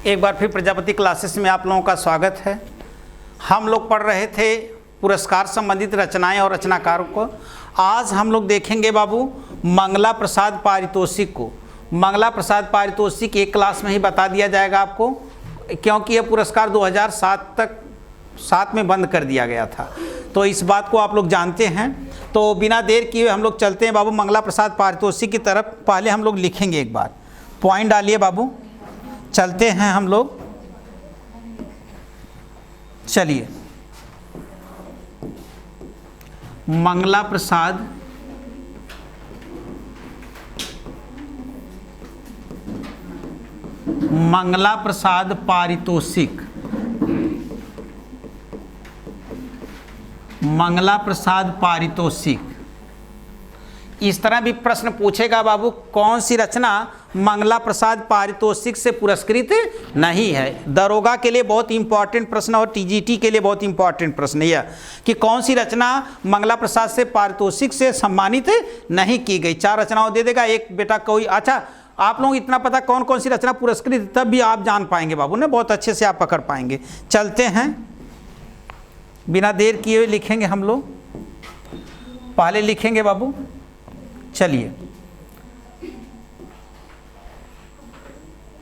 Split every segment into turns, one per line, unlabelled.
एक बार फिर प्रजापति क्लासेस में आप लोगों का स्वागत है। हम लोग पढ़ रहे थे पुरस्कार संबंधित रचनाएं और रचनाकारों को। आज हम लोग देखेंगे बाबू मंगला प्रसाद पारितोषिक को। मंगला प्रसाद पारितोषिक एक क्लास में ही बता दिया जाएगा आपको, क्योंकि यह पुरस्कार 2007 में बंद कर दिया गया था, तो इस बात को आप लोग जानते हैं। तो बिना देर किए हम लोग चलते हैं बाबू मंगला प्रसाद पारितोषिक की तरफ। पहले हम लोग लिखेंगे, एक बार पॉइंट डालिए बाबू, चलते हैं हम लोग। चलिए, मंगला प्रसाद पारितोषिक। मंगला प्रसाद पारितोषिक, इस तरह भी प्रश्न पूछेगा बाबू, कौन सी रचना मंगला प्रसाद पारितोषिक से पुरस्कृत नहीं है। दरोगा के लिए बहुत इंपॉर्टेंट प्रश्न और टीजीटी के लिए बहुत इंपॉर्टेंट प्रश्न यह कि कौन सी रचना मंगला प्रसाद से पारितोषिक से सम्मानित नहीं की गई। 4 रचनाओं दे देगा, एक बेटा कोई। अच्छा, आप लोग इतना पता कौन कौन सी रचना पुरस्कृत, तब भी आप जान पाएंगे बाबू ने, बहुत अच्छे से आप पकड़ पाएंगे। चलते हैं, बिना देर किए हुए लिखेंगे हम लोग। पहले लिखेंगे बाबू, चलिए,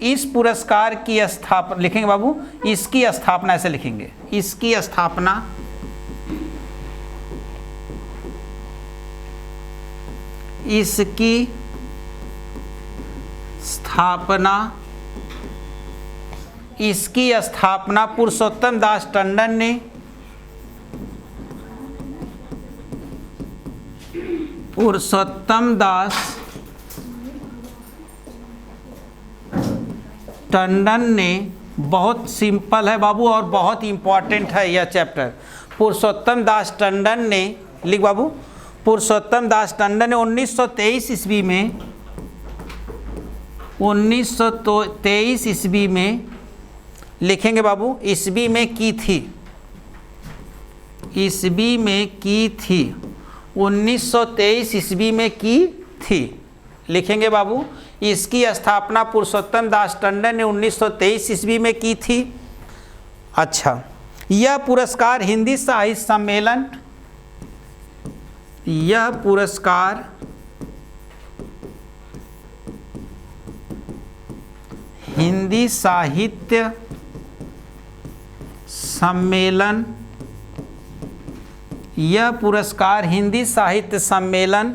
इस पुरस्कार की स्थापना लिखेंगे बाबू, इसकी स्थापना ऐसे लिखेंगे, इसकी स्थापना इसकी स्थापना पुरुषोत्तम दास टंडन ने बहुत सिंपल है बाबू और बहुत इंपॉर्टेंट है यह चैप्टर। पुरुषोत्तम दास टंडन ने, लिख बाबू, पुरुषोत्तम दास टंडन ने 1923 ईस्वी में लिखेंगे बाबू, ईस्वी में की थी, 1923 ईस्वी में की थी, लिखेंगे बाबू। इसकी स्थापना पुरुषोत्तम दास टंडन ने 1923 ईस्वी में की थी। अच्छा, यह पुरस्कार हिंदी साहित्य सम्मेलन, यह पुरस्कार हिंदी साहित्य सम्मेलन, यह पुरस्कार हिंदी साहित्य सम्मेलन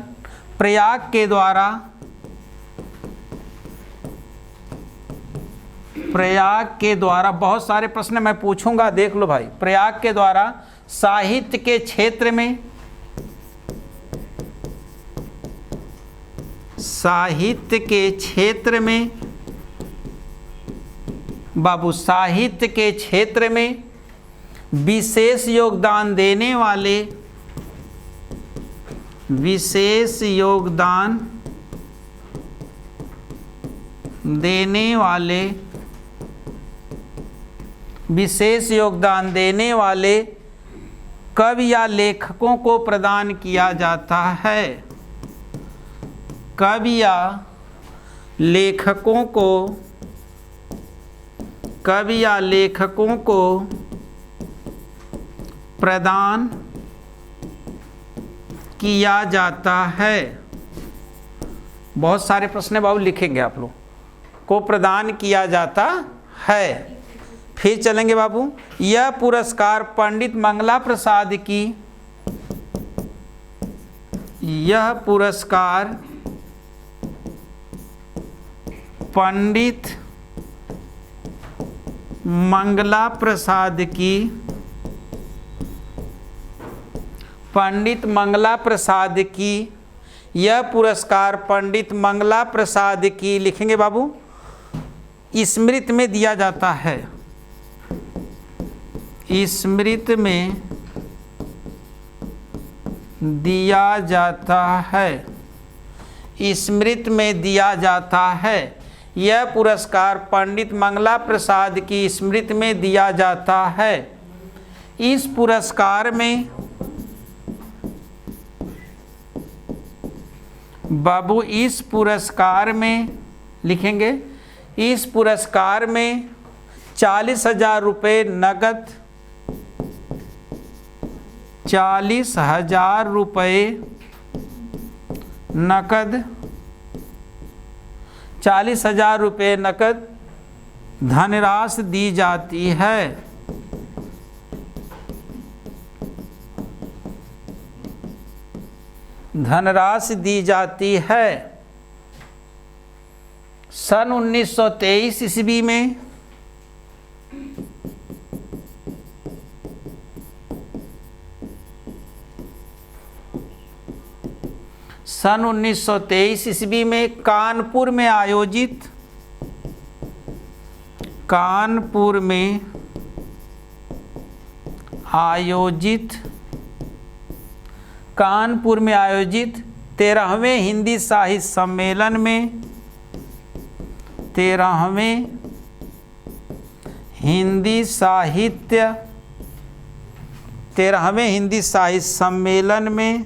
प्रयाग के द्वारा, बहुत सारे प्रश्न मैं पूछूंगा, देख लो भाई। प्रयाग के द्वारा साहित्य के क्षेत्र में, साहित्य के क्षेत्र में बाबू, साहित्य के क्षेत्र में विशेष योगदान देने वाले, विशेष योगदान देने वाले कवि या लेखकों को प्रदान किया जाता है। कवि या लेखकों को प्रदान किया जाता है। बहुत सारे प्रश्न बाबू लिखेंगे आप लोग, को प्रदान किया जाता है। फिर चलेंगे बाबू, यह पुरस्कार पंडित मंगला प्रसाद की, यह पुरस्कार पंडित मंगला प्रसाद की, यह पुरस्कार पंडित मंगला प्रसाद की, लिखेंगे बाबू, स्मृति में दिया जाता है, स्मृति में दिया जाता है, स्मृति में दिया जाता है। यह पुरस्कार पंडित मंगला प्रसाद की स्मृति में दिया जाता है। इस पुरस्कार में बाबू, इस पुरस्कार में लिखेंगे, इस पुरस्कार में 40,000 रुपये नकद, 40,000 रुपये नकद, 40,000 रुपये नकद धनराशि दी जाती है। धनराशि दी जाती है। सन 1923 ईस्वी में सन 1923 ईस्वी में कानपुर में आयोजित कानपुर में आयोजित 13वें हिंदी साहित्य सम्मेलन में 13वें हिंदी साहित्य सम्मेलन में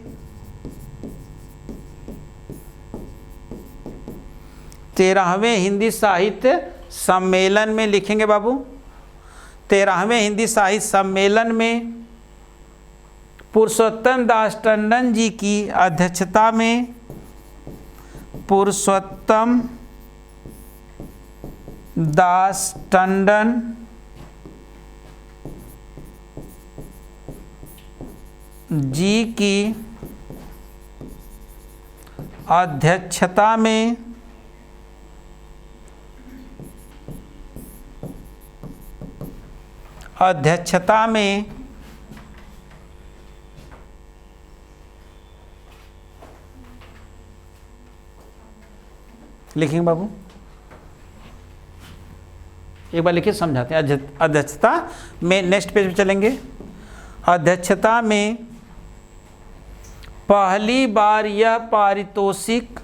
13वें हिंदी साहित्य सम्मेलन में लिखेंगे बाबू। 13वें हिंदी साहित्य सम्मेलन में पुरुषोत्तम दास टंडन जी की अध्यक्षता में पुरुषोत्तम दास टंडन जी की अध्यक्षता में लिखेंगे बाबू। एक बार लिखिए, समझाते हैं। अध्यक्षता में, नेक्स्ट पेज पे चलेंगे। अध्यक्षता में पहली बार यह पारितोषिक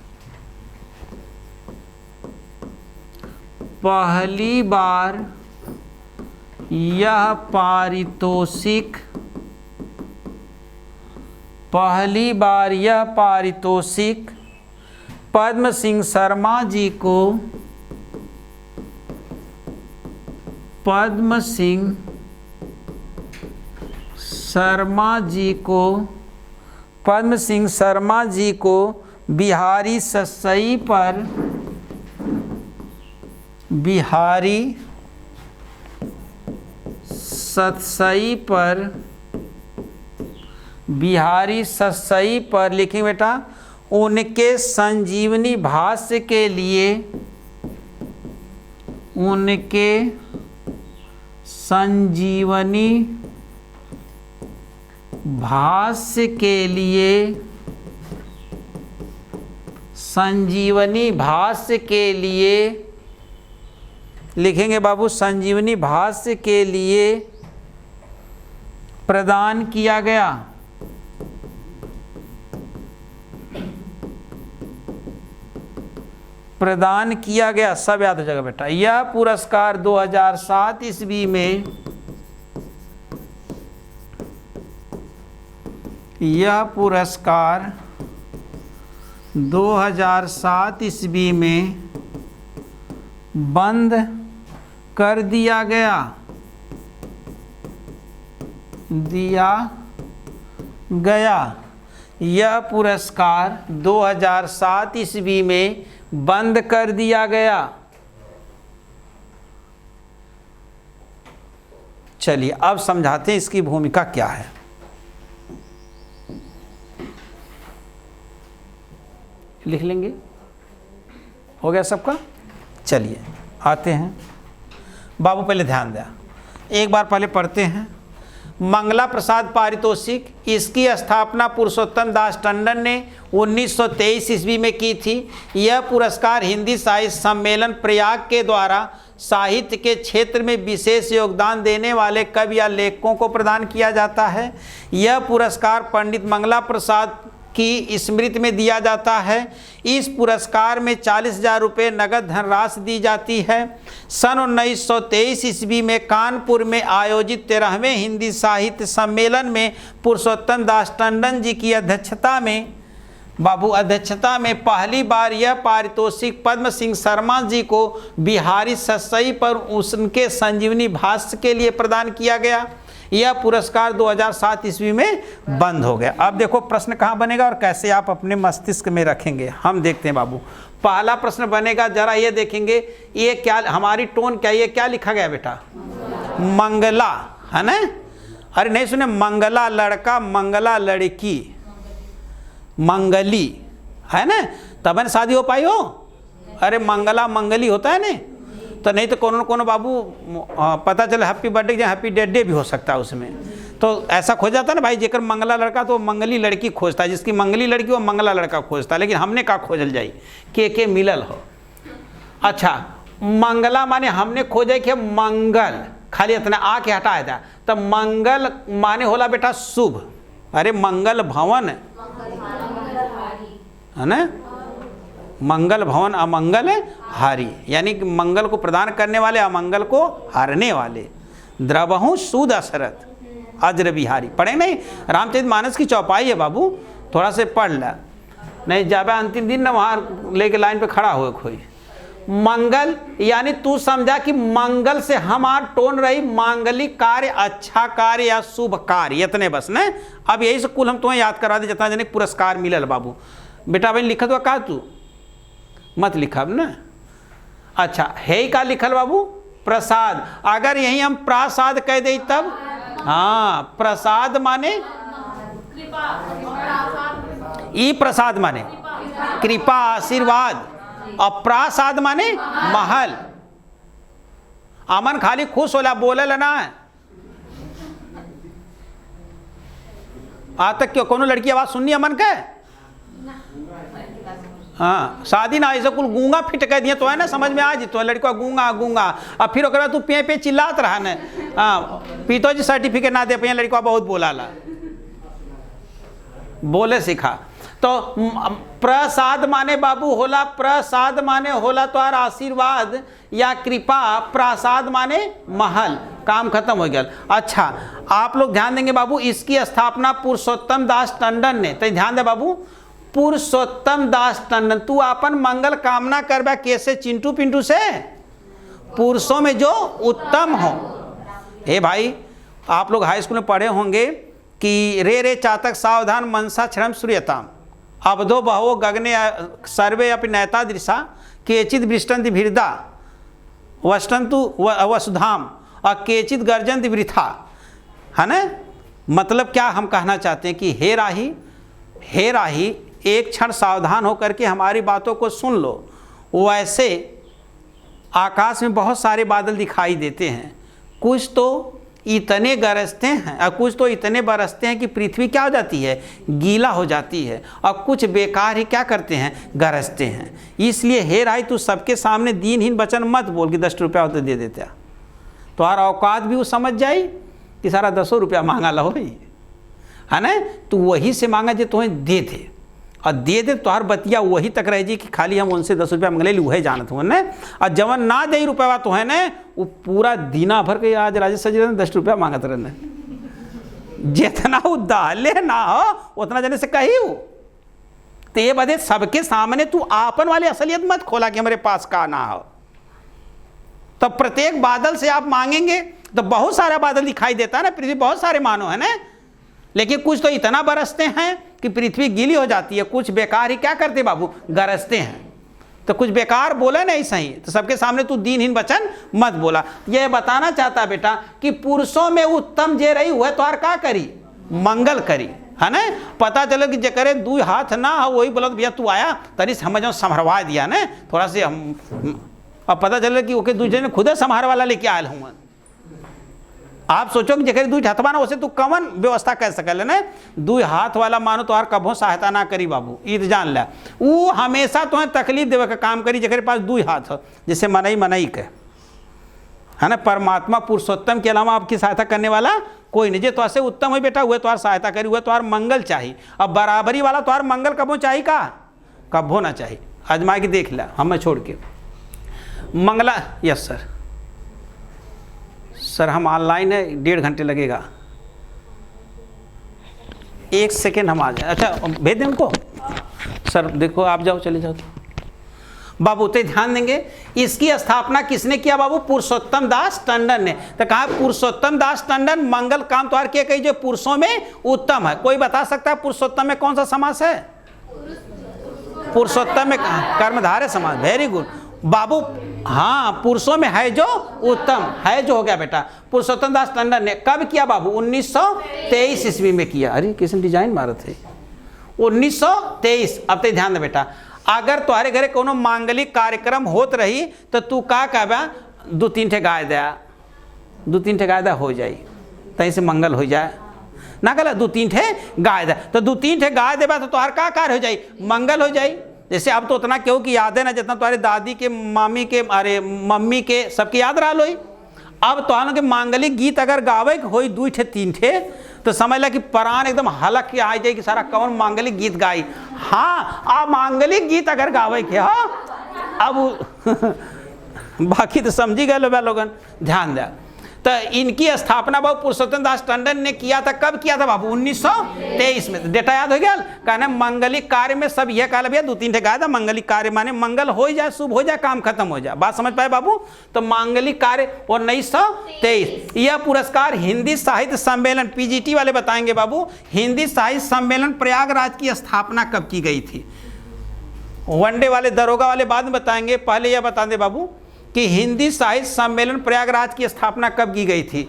पद्म सिंह शर्मा जी को बिहारी सतसई पर लिखेंगे बेटा। उनके संजीवनी भाष्य के लिए लिखेंगे बाबू। संजीवनी भाष्य के लिए प्रदान किया गया। सब याद हो जाएगा बेटा। यह पुरस्कार 2007 ईस्वी में बंद कर दिया गया। यह पुरस्कार 2007 ईस्वी में बंद कर दिया गया। चलिए अब समझाते हैं इसकी भूमिका क्या है। लिख लेंगे, हो गया सबका। चलिए आते हैं बाबू, पहले ध्यान दें, एक बार पहले पढ़ते हैं। मंगला प्रसाद पारितोषिक, इसकी स्थापना पुरुषोत्तम दास टंडन ने 1923 ईस्वी में की थी। यह पुरस्कार हिंदी साहित्य सम्मेलन प्रयाग के द्वारा साहित्य के क्षेत्र में विशेष योगदान देने वाले कवि या लेखकों को प्रदान किया जाता है। यह पुरस्कार पंडित मंगला प्रसाद की स्मृति में दिया जाता है। इस पुरस्कार में 40,000 रुपये नगद धनराशि दी जाती है। सन 1923 ईस्वी में कानपुर में आयोजित 13वें हिंदी साहित्य सम्मेलन में पुरुषोत्तम दास टंडन जी की अध्यक्षता में बाबू अध्यक्षता में पहली बार यह पारितोषिक पद्म सिंह शर्मा जी को बिहारी ससई पर उनके संजीवनी भाष्य के लिए प्रदान किया गया। यह पुरस्कार 2007 ईस्वी में बंद हो गया। अब देखो प्रश्न कहाँ बनेगा और कैसे आप अपने मस्तिष्क में रखेंगे, हम देखते हैं बाबू। पहला प्रश्न बनेगा, जरा ये देखेंगे, ये क्या हमारी टोन क्या, ये क्या लिखा गया बेटा? मंगला, है ना? अरे नहीं सुने, मंगला लड़का, मंगला लड़की, मंगली, है ना? तब न शादी हो पाई हो। अरे मंगला मंगली होता है ना, तो नहीं तो कोनो बाबू पता चले हैप्पी बर्थडे या हैप्पी डेथ डे भी हो सकता है उसमें, तो ऐसा खोज जाता है ना भाई, जेकर मंगला लड़का तो मंगली लड़की खोजता है, जिसकी मंगली लड़की वो मंगला लड़का खोजता है। लेकिन हमने का खोजल जाई के मिलल हो। अच्छा, मंगला माने हमने खोजा कि मंगल, खाली इतना आ के हटाया था, तो मंगल माने होला बेटा शुभ। अरे मंगल भवन है ना, मंगल भवन अमंगल हारी, यानी कि मंगल को प्रदान करने वाले, अमंगल को हारने वाले। द्रवहु सूद अशरथ अज्र बिहारी, पढ़े नहीं? रामचरितमानस की चौपाई है बाबू, थोड़ा से पढ़ ला, नहीं जाबे अंतिम दिन ना वहाँ लेके लाइन पे खड़ा हुए कोई। मंगल यानी तू समझा कि मंगल से हमार टोन रही मांगलिक कार्य, अच्छा कार्य या शुभ कार्य, इतने बस न। अब यही से कुल हम तुम्हें याद करा दे, जितना जने पुरस्कार मिलल बाबू। बेटा भाई लिखत हुआ का तू मत लिखब ना। अच्छा, है का लिखल बाबू? प्रसाद। अगर यही हम प्रसाद कह दे तब, हाँ, प्रसाद माने ई, प्रसाद माने कृपा आशीर्वाद, और प्रसाद माने महल। अमन खाली खुश होला, बोले ना आज तक क्यों कोनो लड़की आवाज सुननी अमन के? हाँ, शादी ना ऐसे कुल गूंगा फिट कह दिए तो है ना, समझ में आ जी तो लड़का गूंगा गूंगा, अब फिर ओकरा तू पे पे चिल्लात रहा न। हाँ, पीतो जी सर्टिफिकेट ना दे पे लड़का बहुत बोला ला, बोले सिखा। तो प्रसाद माने बाबू होला, प्रसाद माने होला तो आशीर्वाद या कृपा, प्रसाद माने महल, काम खत्म हो गया। अच्छा, आप लोग ध्यान देंगे बाबू, इसकी स्थापना पुरुषोत्तम दास टंडन ने, तो ध्यान दे बाबू, पुरुषोत्तम दास टंडन। तू अपन मंगल कामना करबा कैसे? चिंटू पिंटू से, पुरुषों में जो उत्तम हो। हे भाई, आप लोग हाई स्कूल में पढ़े होंगे कि रे रे चातक सावधान मनसा क्षरम सूर्यताम, अवधो बहवो गगने सर्वे अपि नयता दृशा, केचित वृष्टंति भीरदा वष्टंतु वसुधाम, और केचित गर्जंति वृथा, है ना? मतलब क्या हम कहना चाहते हैं कि हे राही, हे राही, एक क्षण सावधान होकर के हमारी बातों को सुन लो। वैसे आकाश में बहुत सारे बादल दिखाई देते हैं, कुछ तो इतने गरजते हैं और कुछ तो इतने बरसते हैं कि पृथ्वी क्या हो जाती है? गीला हो जाती है, और कुछ बेकार ही क्या करते हैं? गरजते हैं। इसलिए हे राही, तू सबके सामने दीनहीन वचन मत बोल कि 10 रुपया होते दे देते, तो हर औकात भी वो समझ जाई कि सारा 10 रुपया मांगा लो भाई, है ना? तू वही से मांगा जो तुम्हें दे दे, और दे दे तो हर बतिया वही तक रह जी कि खाली हम उनसे 10 रुपया मंगले ली, वही जानत हुए न। और जवन ना दे रुपया तो है न, वो पूरा दीना भर के आज राजेश सजी 10 रुपया मांगत रहने, जितना वो दाले ना हो उतना जने से कही हो। तो ये बदे सबके सामने तू आपन वाली असलियत मत खोला कि हमारे पास का ना हो। तो प्रत्येक बादल से आप मांगेंगे तो बहुत सारा बादल दिखाई देता है ना, पृथ्वी बहुत सारे मानो है ना, लेकिन कुछ तो इतना बरसते हैं कि पृथ्वी गीली हो जाती है, कुछ बेकार ही क्या करते बाबू? गरजते हैं। तो कुछ बेकार बोला नहीं सही, तो सबके सामने तू दीनहीन वचन मत बोला। यह बताना चाहता बेटा कि पुरुषों में उत्तम जे रही हुआ तो और का करी? मंगल करी, है ना? पता चलो कि जकरे 2 हाथ ना हो वही बोला भैया तू आया तरी समझो संभरवा दिया ना थोड़ा से हम, अब पता चले कि ओके दूसरे ने खुद संभार वाला लेके आयल हूँ। आप सोचो कि जगह 2 हाथ मानो उसे तू कवन व्यवस्था कर सकल है ना? 2 हाथ वाला मानो तो कबो सहायता ना करी बाबू, ईद जान ला। वो हमेशा तुम्हें तकलीफ देवे का काम करी जगह पास 2 हाथ हो, जैसे मनई के, है ना? परमात्मा पुरुषोत्तम के अलावा आपकी सहायता करने वाला कोई नहीं। जो तो ऐसे उत्तम हो बेटा हुए तो सहायता करी, हुए तो मंगल चाहिए। अब बराबरी वाला तो मंगल कबो चाहिए का? कबो ना चाहिए। आजमा के देख ला, हमें छोड़ के मंगला। यस सर हम ऑनलाइन है, 1.5 घंटे लगेगा। 1 सेकेंड हम आ जाए। अच्छा भेज दें उनको। सर देखो आप जाओ, चले जाओ बाबू। तो ध्यान देंगे, इसकी स्थापना किसने किया बाबू? पुरुषोत्तम दास टंडन ने। तो कहा पुरुषोत्तम दास टंडन मंगल काम त्योहार के कही जो पुरुषों में उत्तम है। कोई बता सकता है पुरुषोत्तम में कौन सा समास है? पुरुषोत्तम में कर्मधारय समास। वेरी गुड बाबू। हाँ, पुरुषों में है जो उत्तम है, जो हो गया बेटा। पुरुषोत्तम दास टंडन ने कब किया बाबू? 1923 ईस्वी में किया। अरे किसने डिजाइन मारा थे? 1923। अब तो ध्यान दे बेटा, अगर तुम्हारे घरे कोनो मांगलिक कार्यक्रम होत रही तो तू का कहबा? 2-3 ठे गाय दया, 2-3 ठे गाय दया हो जाई, तहीं से मंगल हो जाए ना। कहला 2-3 ठे गाय दया, तो 2-3 ठे गाय देबा तो तुम्हार का कार्य हो जाई? मंगल हो जाई। जैसे अब तो उतना क्यों कि याद है ना, जितना तुम्हारे दादी के, मामी के, अरे मम्मी के, सबके याद रहा लोई। अब तुम्हारों के मांगलिक गीत अगर गावे होई 2 ठे 3 ठे, तो समझ ला कि प्राण एकदम हलक के आ जाए कि सारा कौन मांगलिक गीत गाई। हाँ, आप मांगलिक गीत अगर गावे के हो अब बाकी तो समझी गए लोगन। ध्यान दे, तो इनकी स्थापना बाबू पुरुषोत्तम दास टंडन ने किया था। कब किया था बाबू? 1923 में। डेटा याद हो गया? कहना मंगलिक कार्य में सब यह कहा भैया 2-3 ठे गाय था। मांगलिक कार्य माने मंगल हो जाए, शुभ हो जाए, काम खत्म हो जाए। बात समझ पाए बाबू? तो मांगलिक कार्य 1923। यह पुरस्कार हिंदी साहित्य सम्मेलन, पीजीटी वाले बताएंगे बाबू, हिंदी साहित्य सम्मेलन प्रयागराज की स्थापना कब की गई थी? वनडे वाले, दरोगा वाले बाद में बताएंगे, पहले यह बता दे बाबू कि हिंदी साहित्य सम्मेलन प्रयागराज की स्थापना कब की गई थी?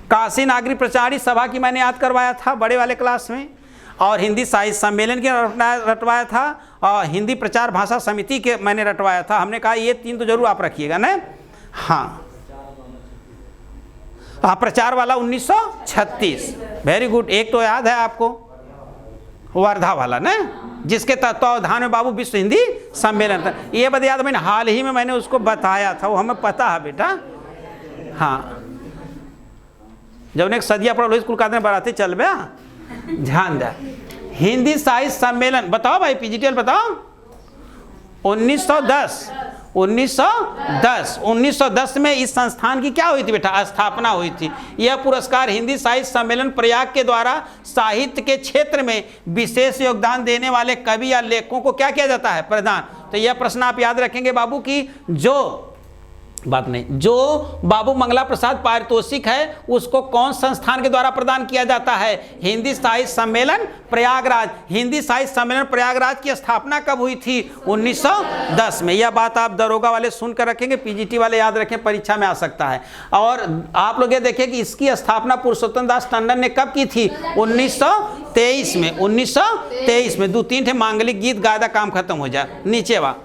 काशी नागरिक प्रचारी सभा की मैंने याद करवाया था बड़े वाले क्लास में, और हिंदी साहित्य सम्मेलन की रटवाया था, और हिंदी प्रचार भाषा समिति के मैंने रटवाया था। हमने कहा ये 3 तो जरूर आप रखिएगा ना। हाँ, प्रचार वाला 1936। Very good. एक तो याद है आपको, वर्धा वाला ना, जिसके तत्वावधान में बाबू विश्व हिंदी सम्मेलन था। ये बात याद, मैंने हाल ही में मैंने उसको बताया था, वो हमें पता है बेटा। हाँ, जब एक सदिया पढ़ो स्कूल का बराते चल बे। ध्यान दे, हिंदी साहित्य सम्मेलन बताओ भाई, पीजीटीएल बताओ। 1910 में इस संस्थान की क्या हुई थी बेटा? स्थापना हुई थी। यह पुरस्कार हिंदी साहित्य सम्मेलन प्रयाग के द्वारा साहित्य के क्षेत्र में विशेष योगदान देने वाले कवि या लेखकों को क्या किया जाता है? प्रदान। तो यह प्रश्न आप याद रखेंगे बाबू की जो बात नहीं, जो बाबू मंगला प्रसाद पारितोषिक है उसको कौन संस्थान के द्वारा प्रदान किया जाता है? हिंदी साहित्य सम्मेलन प्रयागराज। हिंदी साहित्य सम्मेलन प्रयागराज की स्थापना कब हुई थी? 1910 में। यह बात आप दरोगा वाले सुनकर रखेंगे, पीजीटी वाले याद रखें, परीक्षा में आ सकता है। और आप लोग ये देखें कि इसकी स्थापना पुरुषोत्तम दास टंडन ने कब की थी? 1923 में। 1923 में 2-3 ठे मांगलिक गीत गादा, काम खत्म हो जाए। नीचे वा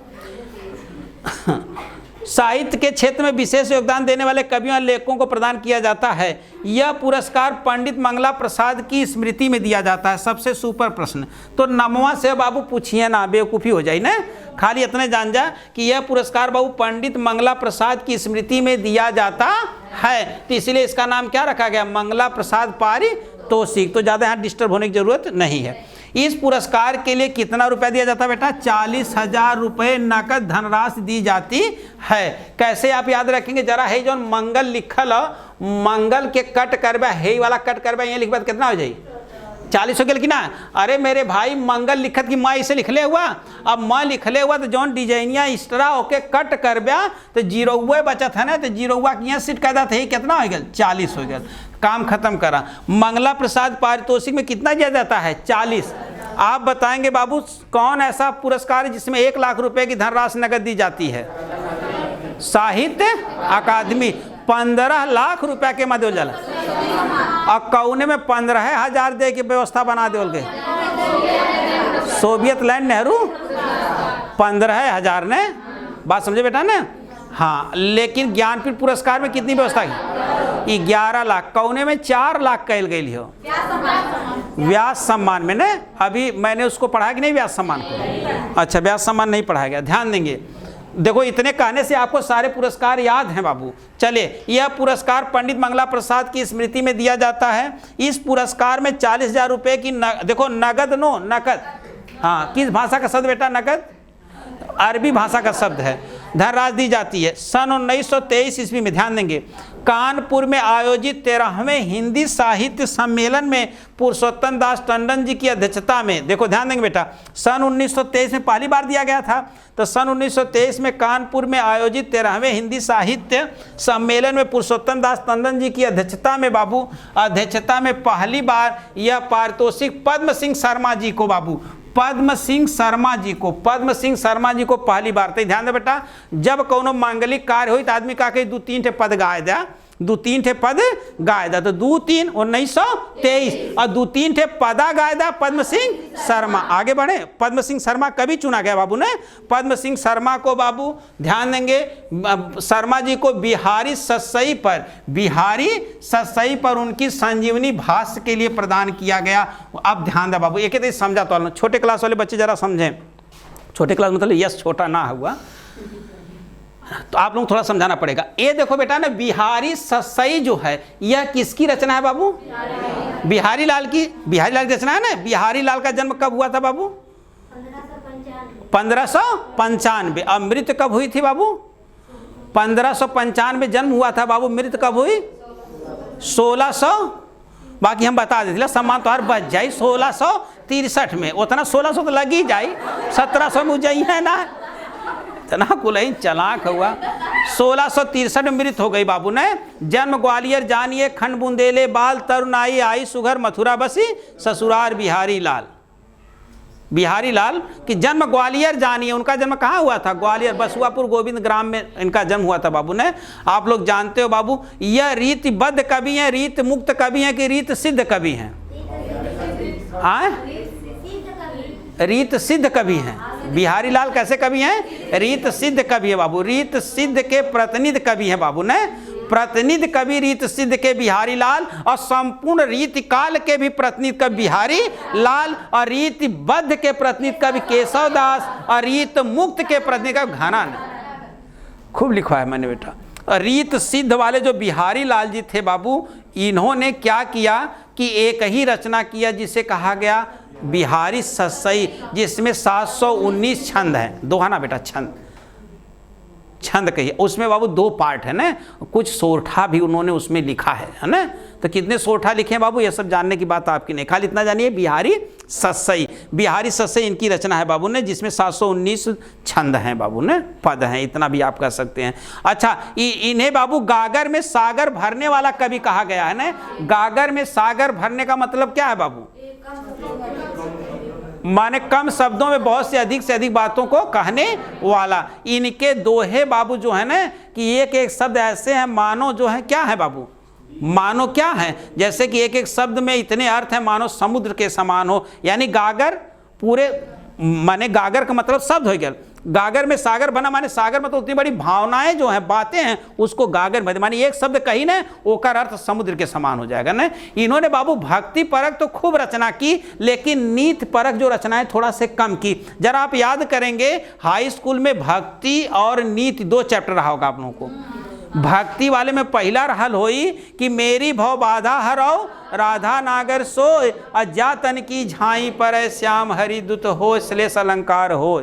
साहित्य के क्षेत्र में विशेष योगदान देने वाले कवियों और लेखकों को प्रदान किया जाता है। यह पुरस्कार पंडित मंगला प्रसाद की स्मृति में दिया जाता है। सबसे सुपर प्रश्न तो नमवा से बाबू पूछिए ना, बेवकूफ़ी हो जाए ना। खाली इतने जान जा कि यह पुरस्कार बाबू पंडित मंगला प्रसाद की स्मृति में दिया जाता है, तो इसलिए इसका नाम क्या रखा गया? मंगला प्रसाद पारितोषिक। तो ज़्यादा यहाँ डिस्टर्ब होने की जरूरत नहीं है। इस पुरस्कार के लिए कितना रुपया दिया जाता है बेटा? 40,000 रुपये नकद धनराशि दी जाती है। कैसे आप याद रखेंगे जरा? है जो मंगल लिखल, मंगल के कट करबा, हे वाला कट करबा, ये लिखबा कितना हो जाए? 40 हो गया कि ना? अरे मेरे भाई, मंगल लिखत की माँ इसे लिखले हुआ, अब माँ लिखले हुआ तो जौन डिजाइनिया एक्स्ट्रा होके कट करबा तो 0 बचत है ना, तो 0 की यहाँ सीट कैदा थे, कितना हो गया? 40 हो गया। काम खत्म करा। मंगला प्रसाद पारितोषिक में कितना दिया जाता है? 40। आप बताएंगे बाबू कौन ऐसा पुरस्कार है जिसमें 1 लाख रुपए की धनराशि नगद दी जाती है? साहित्य अकादमी 15 लाख रुपया के मध्य जला, और कौने में 15,000 दे की व्यवस्था बना दे के सोवियत लैंड नेहरू 15,000 ने। बात समझे बेटा ने? हाँ, लेकिन ज्ञानपीठ पुरस्कार में कितनी व्यवस्था की? 11 लाख। कौने में 4 लाख कैल गई हो? व्यास सम्मान में ने। अभी मैंने उसको पढ़ा कि नहीं व्यास सम्मान को? अच्छा, व्यास सम्मान नहीं पढ़ाया गया। ध्यान देंगे, देखो इतने कहने से आपको सारे पुरस्कार याद हैं बाबू। चलिए, यह पुरस्कार पंडित मंगला प्रसाद की स्मृति में दिया जाता है। इस पुरस्कार में 40,000 रुपये की देखो नगद, नो नकद। हाँ, किस भाषा का शब्द बेटा? नकद अरबी भाषा का शब्द है। धनराशि दी जाती है। सन 1923 ईस्वी में। ध्यान देंगे, कानपुर में आयोजित 13वें हिंदी साहित्य सम्मेलन में पुरुषोत्तम दास टंडन जी की अध्यक्षता में, देखो ध्यान देंगे बेटा, सन 1923 में पहली बार दिया गया था, तो सन 1923 में कानपुर में आयोजित 13वें हिंदी साहित्य सम्मेलन में पुरुषोत्तम दास टंडन जी की अध्यक्षता में बाबू, अध्यक्षता में पहली बार यह पारितोषिक पद्म सिंह शर्मा जी को बाबू, पद्म सिंह शर्मा जी को, पद्म सिंह शर्मा जी को पहली बार। तो ध्यान दे बेटा, जब कोनो मांगलिक कार्य हो तो आदमी का के 2-3 ठे पद गाए दा, 2-3 ठे पद गाए दा, तो 2-3 1923 और 2-3 ठे पदा गाए दा पद्म सिंह शर्मा। आगे बढ़े, पद्म सिंह शर्मा कभी चुना गया बाबू ने, पद्म सिंह शर्मा को बाबू ध्यान देंगे, शर्मा जी को बिहारी सतसई पर, बिहारी सतसई पर उनकी संजीवनी भाष्य के लिए प्रदान किया गया। अब ध्यान दे बाबू, एक समझा तो, छोटे क्लास वाले बच्चे जरा समझें, छोटे क्लास मतलब यस छोटा ना हुआ तो आप लोग थोड़ा समझाना पड़ेगा। ये देखो बेटा ना, बिहारी सतसई जो है यह किसकी रचना है बाबू? बिहारी लाल की, बिहारी लाल की रचना है ना। बिहारी लाल का जन्म कब हुआ था बाबू? 1595। अब मृत्यु कब हुई थी बाबू? 1595 जन्म हुआ था बाबू, मृत्यु कब हुई? 1600, बाकी हम बता देते सम्मान तो हर बच जाई 1663 में, उतना 1600 तो लग ही जाई, 1700 में जाई है ना, इतना कुलही चलाक हुआ। 1663 में मृत्यु हो गई बाबू ने। जन्म ग्वालियर जानिए खंड बुंदेले, बाल तरुणाई आई सुघर मथुरा बसी ससुरार बिहारी लाल। बिहारी लाल की जन्म ग्वालियर जानिए, उनका जन्म कहाँ हुआ था? ग्वालियर बसुआपुर गोविंद ग्राम में इनका जन्म हुआ था बाबू ने। आप लोग जानते हो बाबू, यह रीतिबद्ध कवि हैं, रीत मुक्त कवि हैं कि रीत सिद्ध कवि हैं? रीत सिद्ध कवि हैं। बिहारी लाल कैसे कवि हैं? रीत सिद्ध कवि है बाबू, रीत सिद्ध के प्रतिनिधि कवि हैं बाबू ने। प्रतिनिधि कवि रीत सिद्ध के बिहारी लाल, और संपूर्ण रीति काल के भी प्रतिनिधि कवि बिहारी लाल, और रीतिबद्ध के प्रतिनिधि कवि केशव दास, और रीत मुक्त के प्रतिनिधि कवि घाना। खूब लिखा है मैंने बेटा। रीत सिद्ध वाले जो बिहारी लाल जी थे बाबू, इन्होंने क्या किया कि एक ही रचना किया जिसे कहा गया बिहारी सतसई, जिसमें 719 छंद हैं। दोहाना बेटा, छंद छंद कहिए, उसमें बाबू 2 पार्ट है ना, कुछ सोरठा भी उन्होंने उसमें लिखा है ना। तो कितने सोरठा लिखे हैं बाबू, ये सब जानने की बात आपकी नहीं, खाली इतना जानिए बिहारी सतसई, बिहारी सतसई इनकी रचना है बाबू ने, जिसमें 719 छंद हैं बाबू ने, पद हैं, इतना भी आप कह सकते हैं। अच्छा, इन्हें बाबू गागर में सागर भरने वाला कवि कहा गया है ना। गागर में सागर भरने का मतलब क्या है बाबू? माने कम शब्दों में बहुत से अधिक बातों को कहने वाला। इनके दोहे बाबू जो है ना, कि एक एक शब्द ऐसे हैं मानो जो है क्या है बाबू, मानो क्या है, जैसे कि एक एक शब्द में इतने अर्थ हैं मानो समुद्र के समान हो। यानी गागर पूरे, माने गागर का मतलब शब्द हो गया, गागर में सागर बना, माने सागर में तो उतनी बड़ी भावनाएं जो हैं, बातें हैं, उसको गागर में, माने एक शब्द कही ना, ओकर अर्थ समुद्र के समान हो जाएगा ना। इन्होंने बाबू भक्ति परक तो खूब रचना की, लेकिन नीति परक जो रचनाएं थोड़ा से कम की। जरा आप याद करेंगे, हाई स्कूल में भक्ति और नीति 2 चैप्टर रहा होगा आप लोगों को। भक्ति वाले में पहला रहल होई कि मेरी भव बाधा हरौ राधा नागर सोय, अज्जा तन की झाई पर श्याम हरिदूत हो श्लेष अलंकार हो।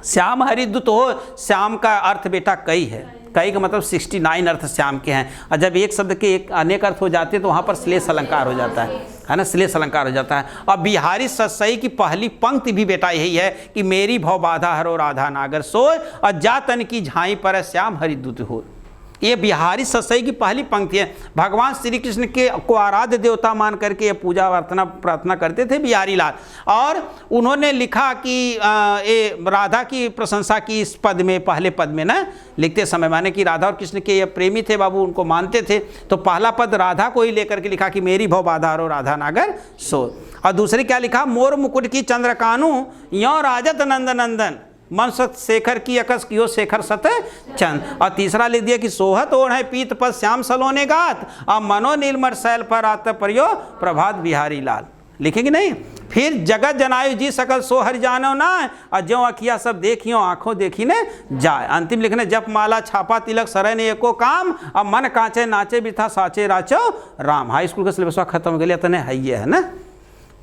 श्याम हरिदूत हो, श्याम का अर्थ बेटा कई है, कई का मतलब 69 अर्थ श्याम के हैं, और जब एक शब्द के एक अनेक अर्थ हो जाते हैं तो वहाँ पर श्लेष अलंकार हो जाता है ना, श्लेष अलंकार हो जाता है। और बिहारी सतसई की पहली पंक्ति भी बेटा यही है कि मेरी भव बाधा हरो राधा नागर सोय, और जा तन की झाई पर श्याम हरिदूत हो। ये बिहारी सतसई की पहली पंक्ति है। भगवान श्री कृष्ण के को आराध्य देवता मान करके ये पूजा अर्चना प्रार्थना करते थे बिहारी लाल, और उन्होंने लिखा कि ये राधा की प्रशंसा की इस पद में, पहले पद में ना लिखते समय, माने कि राधा और कृष्ण के ये प्रेमी थे बाबू, उनको मानते थे, तो पहला पद राधा को ही लेकर के लिखा कि मेरी भव बाधा हरो राधा नागर सो। और दूसरी क्या लिखा, मोर मुकुट की चंद्रकानु यो राजत नंद नंदन, मन सत शेखर की अकस कियो शेखर सत चंद। और तीसरा लिख दिया कि सोहत ओढ़ है पीत पर श्याम सलोने गात, और मनो नीलमर शैल पर आत परियो प्रभात बिहारी लाल। लिखेंगे नहीं? फिर जगत जनायु जी सकल सो हरि जानो ना, और जो अखिया सब देखियो आंखों देखी ने जाए। अंतिम लिखने जप माला छापा तिलक सरय ने एको काम, और मन कांचे नाचे बिथा साचे राचो राम। हाई स्कूल का सिलेबस खत्म हो गया, इतने है ये है ना।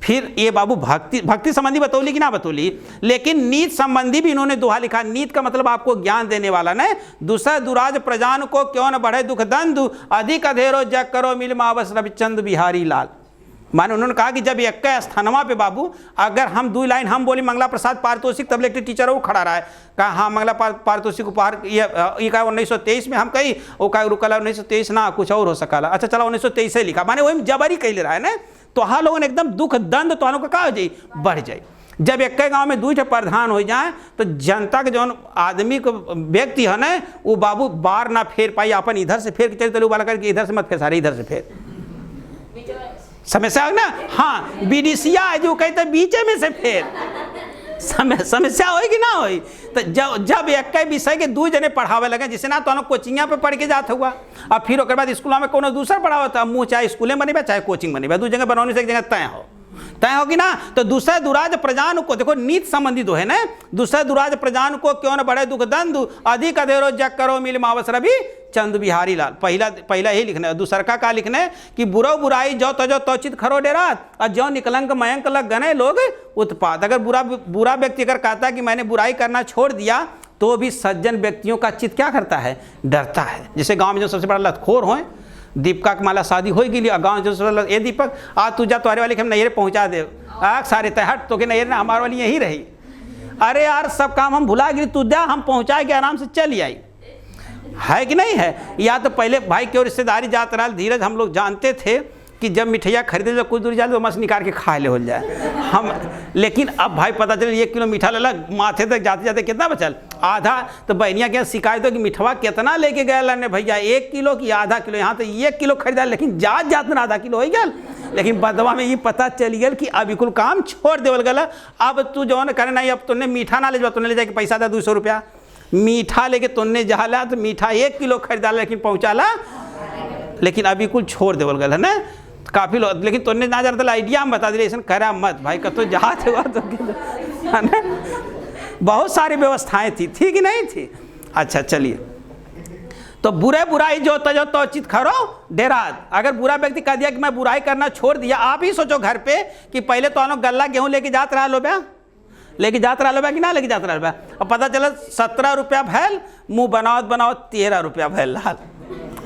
फिर ये बाबू भक्ति संबंधी बतौली कि ना बतौली, लेकिन नीत संबंधी भी इन्होंने दोहा लिखा। नीत का मतलब आपको ज्ञान देने वाला न। दूसरा दुराज प्रजान को क्यों न बढ़े दुख दंदु, अधिक अधेरो जग करो मिल मावस रविचंद बिहारी लाल। माने उन्होंने कहा कि जब एक स्थानवा पे बाबू अगर हम 2 लाइन हम बोली मंगला प्रसाद पारितोषिक, तब एक टीचर वो खड़ा रहा है, कहा हाँ मंगला पारितोषिक उपहार ये कहा 1923 में हम कही, वो कहा रुकला 1923 ना कुछ और हो सकला, अच्छा चला 1923 से लिखा, माने वही जबरी कह ले रहा है ना। तो हाँ लोगों ने एकदम दुख दंड तो का कहा हो जाए बढ़ जाए। जब एक गांव में 2 प्रधान हो जाए तो जनता के जो आदमी को व्यक्ति है ना वो बाबू बार ना फेर पाई, अपन इधर से फेर के चले तलू वाला करके इधर से मत फेर, सारे इधर से फेर, समस्या ना। हाँ बीडीसिया है जो कहते बीचे में से फेर, समस्या होगी ना होई। तो जब एक विषय के 2 जने पढ़ावे लगे, जिसे ना तो कोचिंग पे पढ़ के जाता हुआ, अब फिर ओकर बाद स्कूल में कोनो दूसरा पढ़ावा था, मुँह चाहे स्कूलें बनेबा चाहे कोचिंग बनेबा, 2 जगह बनौनी से एक जगह तय होगी ना। तो दूसरा दुराज प्रजान को देखो नीत संबंधी दो है ना, दूसरा दुराज प्रजान को क्यों न बढ़े दुख दंदु, अधिक अधेरो जग करो मिल मावस रवि चंद बिहारी लाल। पहला ही लिखना है। दूसरा का लिखना है कि बुरो बुराई जो तजो तोचित खरो डेरात, और जो निकलंक मयंक लग गने लोग उत्पात। अगर बुरा व्यक्ति अगर कहता है कि मैंने बुराई करना छोड़ दिया, तो भी सज्जन व्यक्तियों का चित्त क्या करता है, डरता है। जैसे गाँव में जो सबसे बड़ा लतखोर हो, दीपिका की माला शादी हो गई, गाँव जो ए दीपक आज तू जा तुम्हारे वाली हम नैरे पहुँचा दे, सारे तहट तो कि नैर ना हमारे वाली यहीं रही। अरे यार सब काम हम भुला गए, तू जा हम पहुँचाए के आराम से चल आई, है कि नहीं है। या तो पहले भाई क्यों रिश्तेदारी जात रहा धीरज, हम लोग जानते थे कि जब मिठाइयाँ खरीदे जब कुछ दूर जाए तो मस्त निकाल के खा ले हो जाए हम। लेकिन अब भाई पता चले 1 किलो मीठा ले माथे तक जाते जाते कितना बचल, आधा। तो बहनिया क्या शिकायत हो कि मिठवा कितना लेके गया ने भैया, 1 किलो की आधा किलो, यहाँ तो 1 किलो खरीदा, लेकिन जात में आधा किलो हो गया। लेकिन बदवा में ये पता चल गया कि अब बिल्कुल काम छोड़ देवल गला। अब तू जो करे नहीं, अब तुमने मीठा ना ले जाओ, तुमने ले जाके पैसा दे 200 रुपया मीठा लेके तुमने जहाला, तो मीठा 1 किलो खरीदा लेकिन पहुँचाला, लेकिन अभी कुल छोड़ देवल गल है ना काफ़ी लोग। लेकिन तुमने ना जानता आइडिया हम बता दिले, ऐसा करा मत भाई, कतो जहाज हुआ तो है ना। बहुत सारी व्यवस्थाएं थी कि नहीं थी। अच्छा चलिए, तो बुरे बुराई जो तजो तो चित खरो डेरात। अगर बुरा व्यक्ति कह दिया कि मैं बुराई करना छोड़ दिया, आप ही सोचो घर पे कि पहले तो हम गल्ला गेहूँ लेके जात रहा लो बया, लेके जात रहा लो बया कि ना लेके जात रहा बया, और पता चला 17 रुपया भैल, मुँह बनाओ 13 रुपया भैल लाल,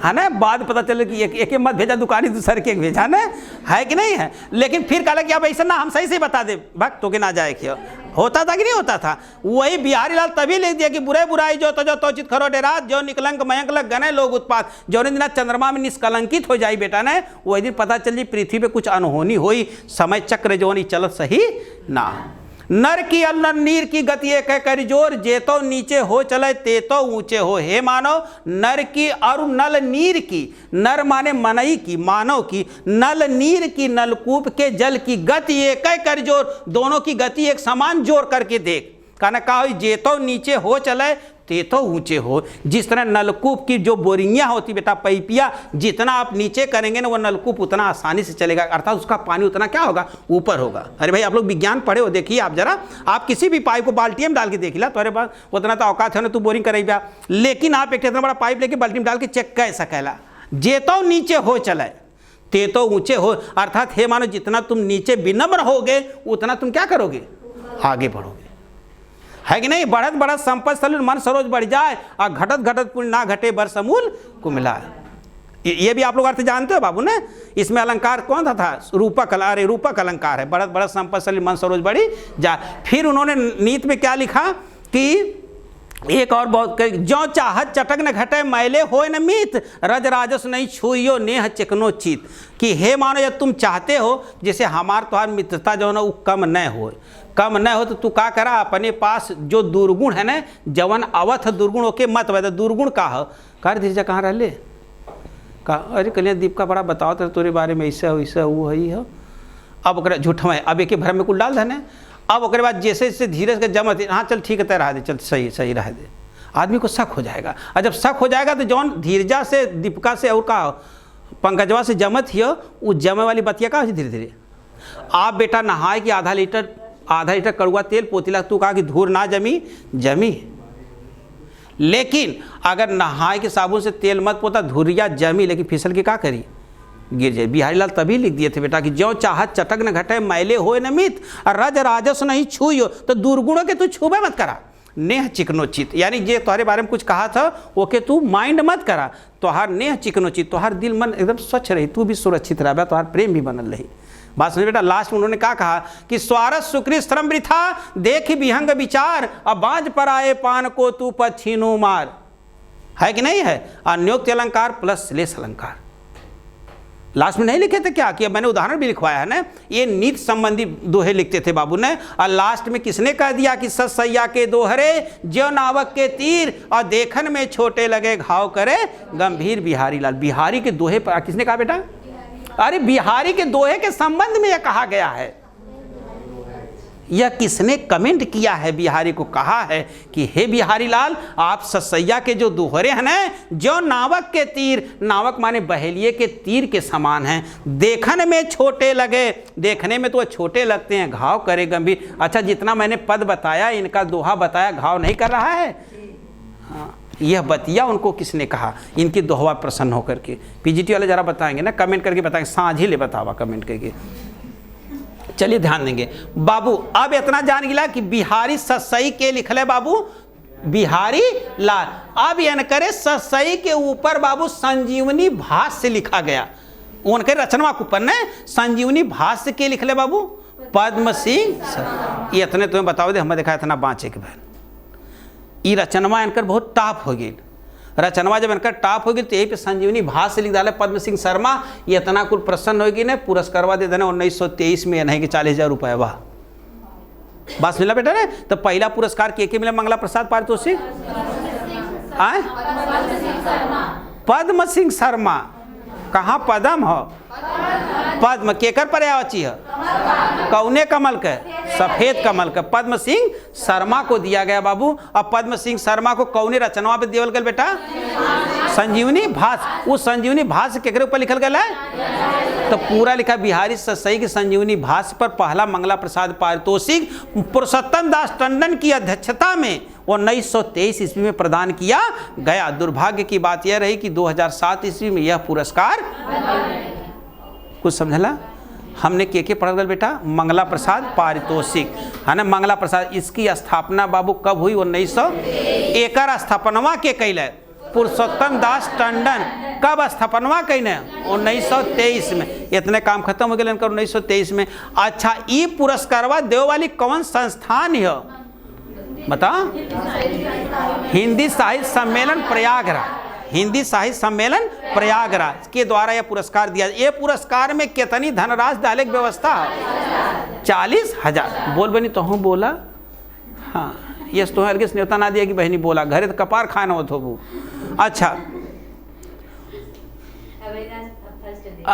है ना। बाद पता चले कि एक मत भेजा दुकानी दूसरे के भेजा ना, है कि नहीं है। लेकिन फिर कहा कि अब ऐसा ना हम सही से बता दे भक्त तो के ना जाए क्यों, होता था कि नहीं होता था। वही बिहारी लाल तभी लिख दिया कि बुरे बुराई जो तो चित खरो डेरात, जो निकलंक मयंक लग गने लोग उत्पात। जो दिन चंद्रमा में निष्कलंकित हो जाए बेटा ने, वही दिन पता चल जी पृथ्वी पे कुछ अनहोनी हुई, समय चक्र जो नहीं चलत सही ना। नर की और नर नीर की गति एक है करिजोर, जे तो नीचे हो चले ते तो ऊंचे हो। हे मानव नर की और नल नीर की, नर माने मनई की, मानव की, नल नीर की नलकूप के जल की गति एक है करिजोर, दोनों की गति एक समान जोर करके देख। कहना कहा जे तो नीचे हो चले ते तो ऊंचे हो। जिस तरह नलकूप की जो बोरिंगियाँ होती बेटा, पाइपिया, जितना आप नीचे करेंगे ना वो नलकूप उतना आसानी से चलेगा, अर्थात उसका पानी उतना क्या होगा, ऊपर होगा। अरे भाई आप लोग विज्ञान पढ़े हो, देखिए आप जरा, आप किसी भी पाइप को बाल्टी में डाल के देख ला, तुम्हारे पास उतना तो औकात है ना तू बोरिंग करेगा। लेकिन आप एक इतना बड़ा पाइप लेके बाल्टी में डाल के चेक कर सकेला, जे तो नीचे हो चले ते तो ऊंचे हो। अर्थात हे मानो जितना तुम नीचे विनम्र होगे उतना तुम क्या करोगे, आगे बढ़ोगे, है कि नहीं। बढ़त बढ़त संपद सलूल मन सरोज बढ़ जाए, और घटत घटत पुण्य ना घटे बर समूल को मिला। ये भी आप लोग अर्थ जानते हो बाबू ने। इसमें अलंकार कौन था रूपक, अरे रूपक अलंकार है, बढ़त बढ़त संपद सलूल मन सरोज बढ़ी जाए। फिर उन्होंने नीत में क्या लिखा कि एक और बहुत, जो चाहत चटक न घटे मैले होए न मीत, रज राजस नहीं छुइयो नेह चिकनो चीत। कि हे मानो जब तुम चाहते हो जैसे हमार तुम्हार मित्रता जो ना वो कम न हो, कम न हो तो तू का करा, अपने पास जो दुर्गुण है ना, जवन अवथ दुर्गुण होके मत बता। दुर्गुण का हो कर धीरजा कहाँ रह ले का, अरे कलिया दीप का बड़ा बताओ तो तोरे बारे में ऐसा वैसा वो है हो। अब ओकरा झूठ में अब एक भर में कुल डाल देने। अब ओकरे बाद जैसे जैसे धीरज के जमत, हाँ चल ठीक है तय रहा दे, चल सही रह दे, आदमी को शक हो जाएगा। और जब शक हो जाएगा तो जौन धीरजा से दीपिका से और का पंकजवा से जमत हियो, वो जमे वाली बतिया का धीरे धीरे। आप बेटा नहाए कि आधा लीटर कड़ुआ तेल पोतीला, तू कहा कि धूर ना जमी। लेकिन अगर नहाए के साबुन से तेल मत पोता, धुरिया जमी, लेकिन फिसल के का करी, गिर जाए। बिहारी लाल तभी लिख दिए थे बेटा कि ज्यों चाहत चटक न घटे, मैले होए न मित, और रज राजस नहीं छूयो, तो दुर्गुणों के तू छूबे मत करा। नेह चिकनोचित, यानी ये तुम्हारे बारे में कुछ कहा था वो के तू माइंड मत करा, तोहार नेह चिकनोचित, तोहार दिल मन एकदम स्वच्छ रही, तू भी सुरक्षित रह, तोहार प्रेम भी बनल रही। बात समझ बेटा। लास्ट में उन्होंने क्या कहा कि स्वारस सुकृत श्रम वृथा, देख विहंग विचार, अब बाज पर आए पान को तू पछीनु मार। है कि नहीं है? अन्योक्त अलंकार प्लस श्लेष अलंकार। लास्ट में नहीं लिखे थे क्या कि अब मैंने उदाहरण भी लिखवाया है ना, ये नीत संबंधी दोहे लिखते थे बाबू ने, और लास्ट में किसने कह दिया कि सत सैया के दोहरे, ज्यो नावक के तीर, और देखन में छोटे लगे घाव करे गंभीर। बिहारी लाल, बिहारी के दोहे पर किसने कहा बेटा? अरे बिहारी के दोहे के संबंध में यह कहा गया है। यह किसने कमेंट किया है? बिहारी को कहा है कि हे बिहारी लाल, आप ससैया के जो दोहरे हैं ना, जो नावक के तीर, नावक माने बहेलिए के तीर के समान हैं, देखने में छोटे लगे, देखने में तो छोटे लगते हैं, घाव करे गंभीर। अच्छा, जितना मैंने पद बताया, इनका दोहा बताया, घाव नहीं कर रहा है? हाँ, यह बतिया उनको किसने कहा? इनकी दोहवा प्रसन्न होकर के। पीजीटी वाले जरा बताएंगे ना, कमेंट करके बताएंगे, सांझ ही ले बतावा कमेंट करके। चलिए ध्यान देंगे बाबू। अब इतना जान गिला कि बिहारी ससई के लिखले बाबू बिहारी लाल। अब यन करे ससई के ऊपर बाबू संजीवनी भाष्य लिखा गया, उनके रचना के ऊपर ने संजीवनी भाष्य के लिखले बाबू पद्म सिंह। ये इतने तुम्हें बताओ दे, हमें देखा इतना बाँचे के बहन। ये रचनवा इनकर बहुत टॉप हो गई। रचनवा जब इनका टॉप होगी तो यही पे संजीवनी भाष्य लिख डाले पद्म सिंह शर्मा। ये इतना कुल प्रसन्न होगी ना, पुरस्कारवा दे देना 1923 में, नहीं कि 40,000 रुपये। वाह, बस मिला बेटा ने। तो पहला पुरस्कार के मिला? मंगला प्रसाद पारितोषिक आए पद्म सिंह शर्मा। कहाँ पद्म हो? पद्म केकर पर्यायवाची है? कौने कमल के? सफेद कमल का। पद्म सिंह शर्मा को दिया गया बाबू। अब पद्म सिंह शर्मा को कौने रचनावा पे देवल गल बेटा? संजीवनी भाष्य। उस संजीवनी भाष्य केकरे ऊपर लिखल गया है? तो पूरा लिखा बिहारी ससई की संजीवनी भाष्य पर पहला मंगला प्रसाद पारितोषिक पुरुषोत्तम दास टंडन की अध्यक्षता में 1923 ईस्वी में प्रदान किया गया। दुर्भाग्य की बात यह रही कि 2007 ईस्वी में यह पुरस्कार, कुछ समझला? हमने के पढ़ गल बेटा? मंगला प्रसाद पारितोषिक है ना। मंगला प्रसाद, इसकी स्थापना बाबू कब हुई? 1900। एकर स्थापनवा के कैले पुरुषोत्तम दास टंडन। कब स्थापनवा कैने? 1923 में। इतने काम खत्म हो गए 1923 में। अच्छा, ये पुरस्कारवा देव वाली कौन संस्थान है बता? हिंदी साहित्य सम्मेलन प्रयागराज। हिंदी साहित्य सम्मेलन प्रयागराज के द्वारा यह पुरस्कार दिया। ये पुरस्कार में कितनी धनराशि डाले की व्यवस्था? 40,000। बोल बनी तो हूँ बोला। हाँ, ये तो अलग स्नेहता ना दिया कि बहनी बोला, घरे तो कपार खाना हो तो वो। अच्छा,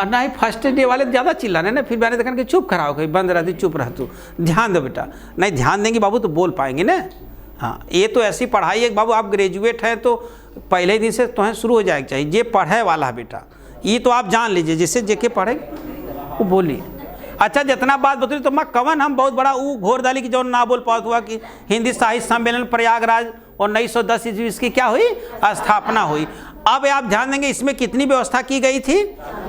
नहीं फर्स्ट डे वाले ज़्यादा चिल्लाने ना, फिर मैंने देखा कि चुप कराओ, कहीं बंद रहती, चुप रह तू। ध्यान दो बेटा, नहीं ध्यान देंगे बाबू तो बोल पाएंगे ना। हाँ, ये तो ऐसी पढ़ाई है बाबू, आप ग्रेजुएट हैं तो पहले दिन से तुम्हें शुरू हो जाएगा चाहिए। ये पढ़े वाला बेटा, ये तो आप जान लीजिए, जिससे जेके पढ़े वो बोलिए। अच्छा, जितना बात बतौली तो मैं कवन हम बहुत बड़ा वो घोर डाली कि जो ना बोल पात हुआ कि हिंदी साहित्य सम्मेलन प्रयागराज 1910 ईस्वी इसकी क्या हुई? स्थापना हुई। अब आप ध्यान देंगे इसमें कितनी व्यवस्था की गई थी?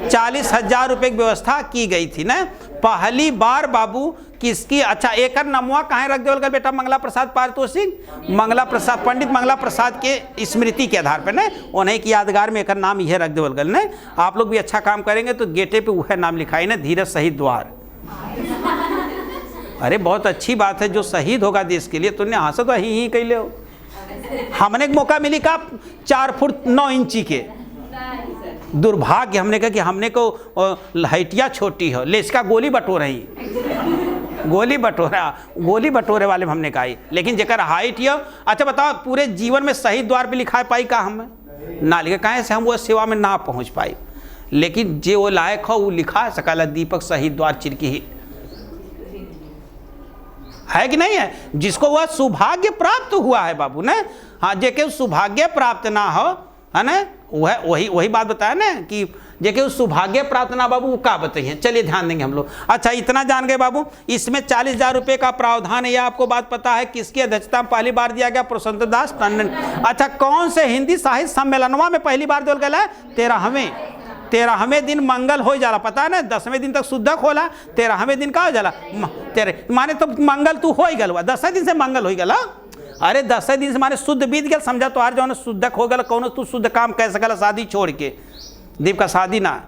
40,000 रुपये की व्यवस्था की गई थी ना। पहली बार बाबू किसकी? अच्छा, एक नमवा कहाँ रख देवल बेटा? मंगला प्रसाद पारितोषिक मंगला प्रसाद, पंडित मंगला प्रसाद के स्मृति के आधार पर न, उन्हीं की यादगार में एक नाम यह रख देवल गल न। आप लोग भी अच्छा काम करेंगे तो गेटे पे वह नाम लिखाई ना, धीरज शहीद द्वार। अरे बहुत अच्छी बात है, जो शहीद होगा देश के लिए तो ने हंस तो ही कैले हो। हमने एक मौका मिली का 4 फुट 9 इंची के, दुर्भाग्य हमने कहा कि हमने को हटिया छोटी हो ले, इसका गोली बटोरे ही, गोली बटोरे वाले में हमने कहा, लेकिन जेकर हाइट है। अच्छा बताओ, पूरे जीवन में शहीद द्वार पे लिखा पाई का? हम ना लिखे, कहें से हम वो सेवा में ना पहुंच पाई, लेकिन जे वो लायक हो वो लिखा सकाला दीपक शहीद द्वार चिरकी ही है कि नहीं है? जिसको वह सौभाग्य प्राप्त हुआ है बाबू ने। हाँ, जेके सौभाग्य प्राप्त ना हो है ना, वही बात बताया ना कि जेके सौभाग्य प्राप्त ना बाबू वो का बताइए। चलिए ध्यान देंगे हम लोग। अच्छा, इतना जान गए बाबू। इसमें 40,000 रुपये का प्रावधान है, यह आपको बात पता है। किसकी अध्यक्षता में पहली बार दिया गया? पुरुषोत्तम दास टंडन। अच्छा, कौन से हिंदी साहित्य सम्मेलनवा में पहली बार दिया गया? 13वें। 13वें दिन मंगल हो जाला, पता है ना, 10वें दिन तक शुद्धक होला, 13वें दिन का हो जाला तेरे माने तो मंगल तू हो ही गल, 10वें दिन से मंगल हो गल। अरे 10वें दिन से माने शुद्ध बीत गल, समझा तो आर जो शुद्धक हो गल, कौन तू शुद्ध काम कह सकल शादी छोड़ के, दीप का शादी ना,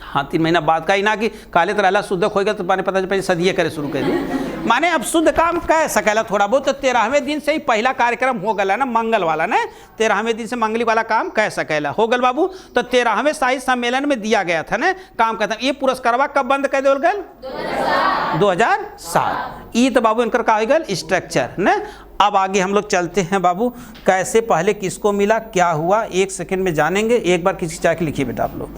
हाँ 3 महीना बाद का ही ना कि काले तरह शुद्धक होगा तो माने पता चल सदिये करे शुरू कर दी, माने अब शुद्ध काम कह सकेला थोड़ा बहुत। तो 13वें दिन से ही पहला कार्यक्रम हो गला ना मंगल वाला ना, 13वें दिन से मंगली वाला काम कह सकेला हो गल बाबू। तो 13वें साहित्य सम्मेलन में दिया गया था ना काम कहता। ये पुरस्कारवा कब बंद कर देवल गल? 2007। ई तो बाबू इनकर का हो गल स्ट्रक्चर न। अब आगे हम लोग चलते हैं बाबू, कैसे पहले किसको मिला क्या हुआ 1 सेकंड में जानेंगे। एक बार किसी चाय के लिखिए बेटा आप लोग।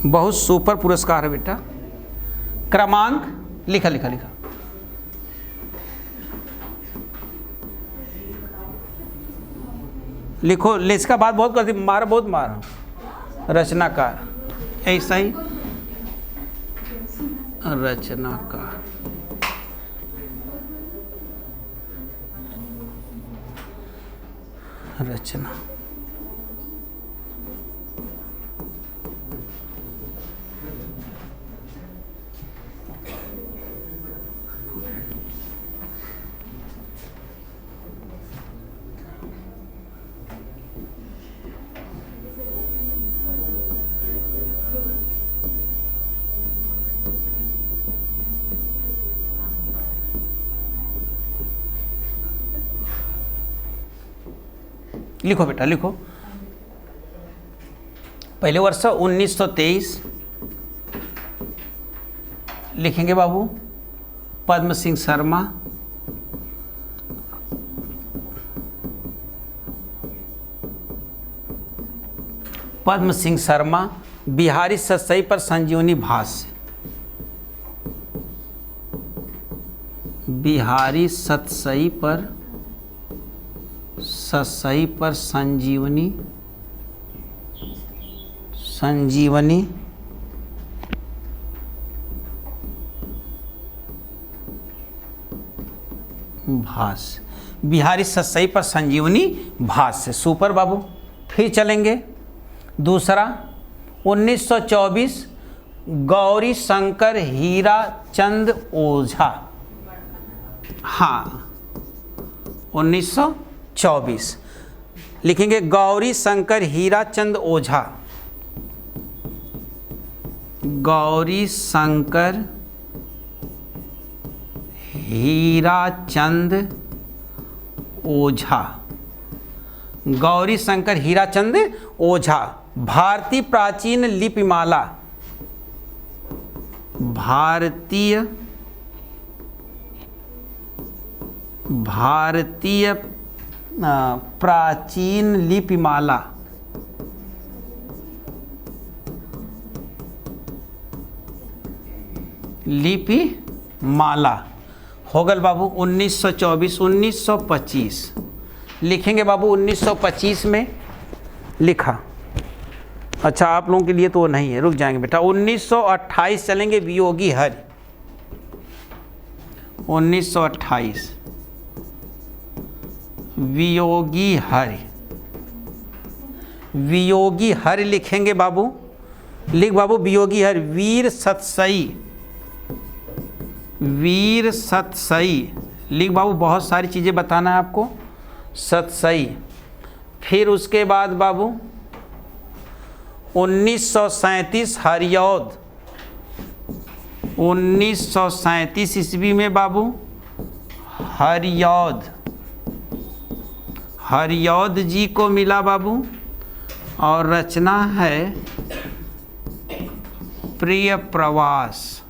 बहुत सुपर पुरस्कार है बेटा। क्रमांक लिखा लिखा लिखा, लिखो। इसका बात बहुत करती, मार बहुत मार। रचनाकार ऐसा ही, रचनाकार रचना लिखो बेटा लिखो। पहले वर्ष 1923 लिखेंगे बाबू। पद्म सिंह शर्मा, पद्म सिंह शर्मा बिहारी सतसई पर संजीवनी भाष्य, बिहारी सतसई पर संजीवनी भाष्य, बिहारी सतसई पर संजीवनी भाष्य। सुपर बाबू। फिर चलेंगे दूसरा 1924 गौरी शंकर हीरा चंद ओझा। हाँ 1924 लिखेंगे गौरी शंकर हीरा चंद ओझा, गौरी शंकर हीरा चंद ओझा, गौरी शंकर हीरा चंद ओझा। भारतीय प्राचीन लिपिमाला, भारतीय प्राचीन लिपिमाला, लिपिमाला हो गल बाबू 1924। 1925 लिखेंगे बाबू। 1925 में लिखा, अच्छा आप लोगों के लिए तो वो नहीं है, रुक जाएंगे बेटा। 1928 चलेंगे वियोगी हरि। 1928 वियोगी हरि, वियोगी हरि लिखेंगे बाबू। लिख बाबू वियोगी हरि। वीर सतसई, वीर सतसई लिख बाबू। बहुत सारी चीज़ें बताना है आपको। सतसई। फिर उसके बाद बाबू 1937 हरियौध, 1937 ईस्वी में बाबू हरियौध, हरियौध जी को मिला बाबू। और रचना है प्रिय प्रवास।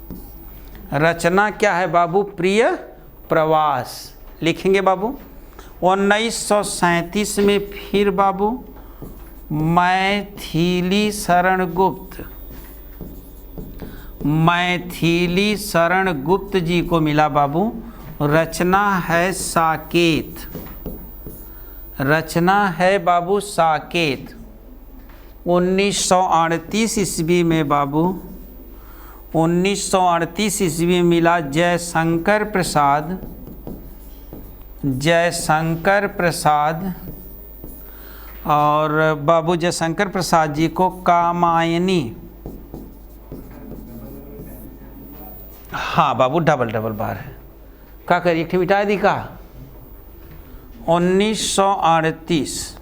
रचना क्या है बाबू? प्रिय प्रवास लिखेंगे बाबू। 1937 में फिर बाबू मैथिली शरण गुप्त, मैथिली शरण गुप्त जी को मिला बाबू। रचना है साकेत, रचना है बाबू साकेत। 1938 ईस्वी में बाबू, 1938 ईस्वी में मिला जयशंकर प्रसाद, जयशंकर प्रसाद, और बाबू जयशंकर प्रसाद जी को कामायनी, हाँ बाबू डबल बार है, का करिए एक मिटा दी का 1938,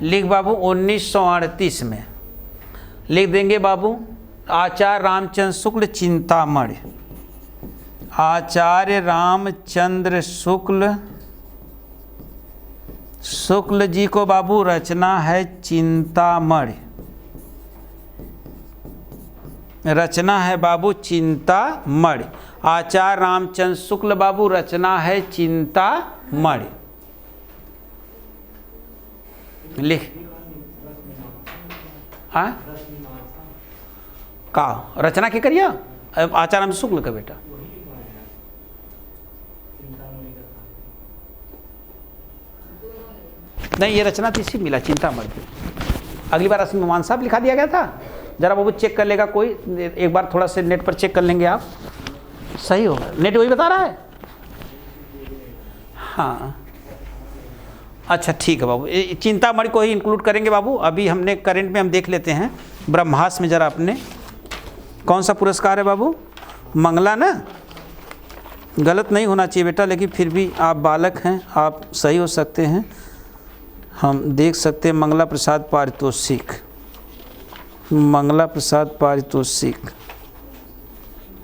लिख बाबू 1938 में लिख देंगे बाबू। आचार्य रामचंद्र शुक्ल चिंतामणि, आचार्य रामचंद्र शुक्ल जी को बाबू रचना है चिंतामणि, रचना है बाबू चिंतामणि। आचार्य रामचंद्र शुक्ल बाबू रचना है चिंतामणि, लिख। हाँ का रचना के करिए आचार्य रामचंद्र शुक्ल का बेटा, नहीं ये रचना तो इसी मिला चिंतामणि। अगली बार असमी मान साहब लिखा दिया गया था, जरा बाबू चेक कर लेगा कोई, एक बार थोड़ा से नेट पर चेक कर लेंगे आप, सही होगा। नेट वही बता रहा है, हाँ अच्छा ठीक है बाबू, चिंतामणि को ही इंक्लूड करेंगे बाबू। अभी हमने करंट में हम देख लेते हैं ब्रह्मास में, जरा अपने कौन सा पुरस्कार है बाबू, मंगला ना, गलत नहीं होना चाहिए बेटा, लेकिन फिर भी आप बालक हैं, आप सही हो सकते हैं। हम देख सकते हैं मंगला प्रसाद पारितोषिक, मंगला प्रसाद पारितोषिक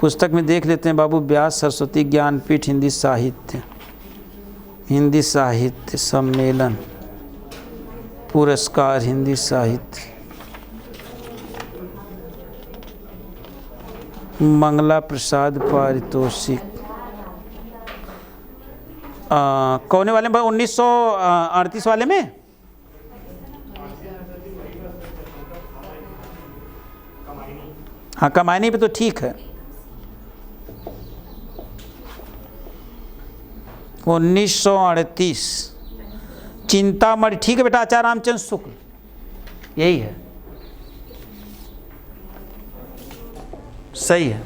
पुस्तक में देख लेते हैं बाबू। व्यास सरस्वती ज्ञानपीठ हिंदी साहित्य सम्मेलन पुरस्कार हिंदी साहित्य, मंगला प्रसाद पारितोषिक कौन वाले में, 1938 वाले में, हाँ कमायनी पे तो ठीक है। 1938 चिंतामणि, ठीक है बेटा, आचार्य रामचंद्र शुक्ल यही है, सही है।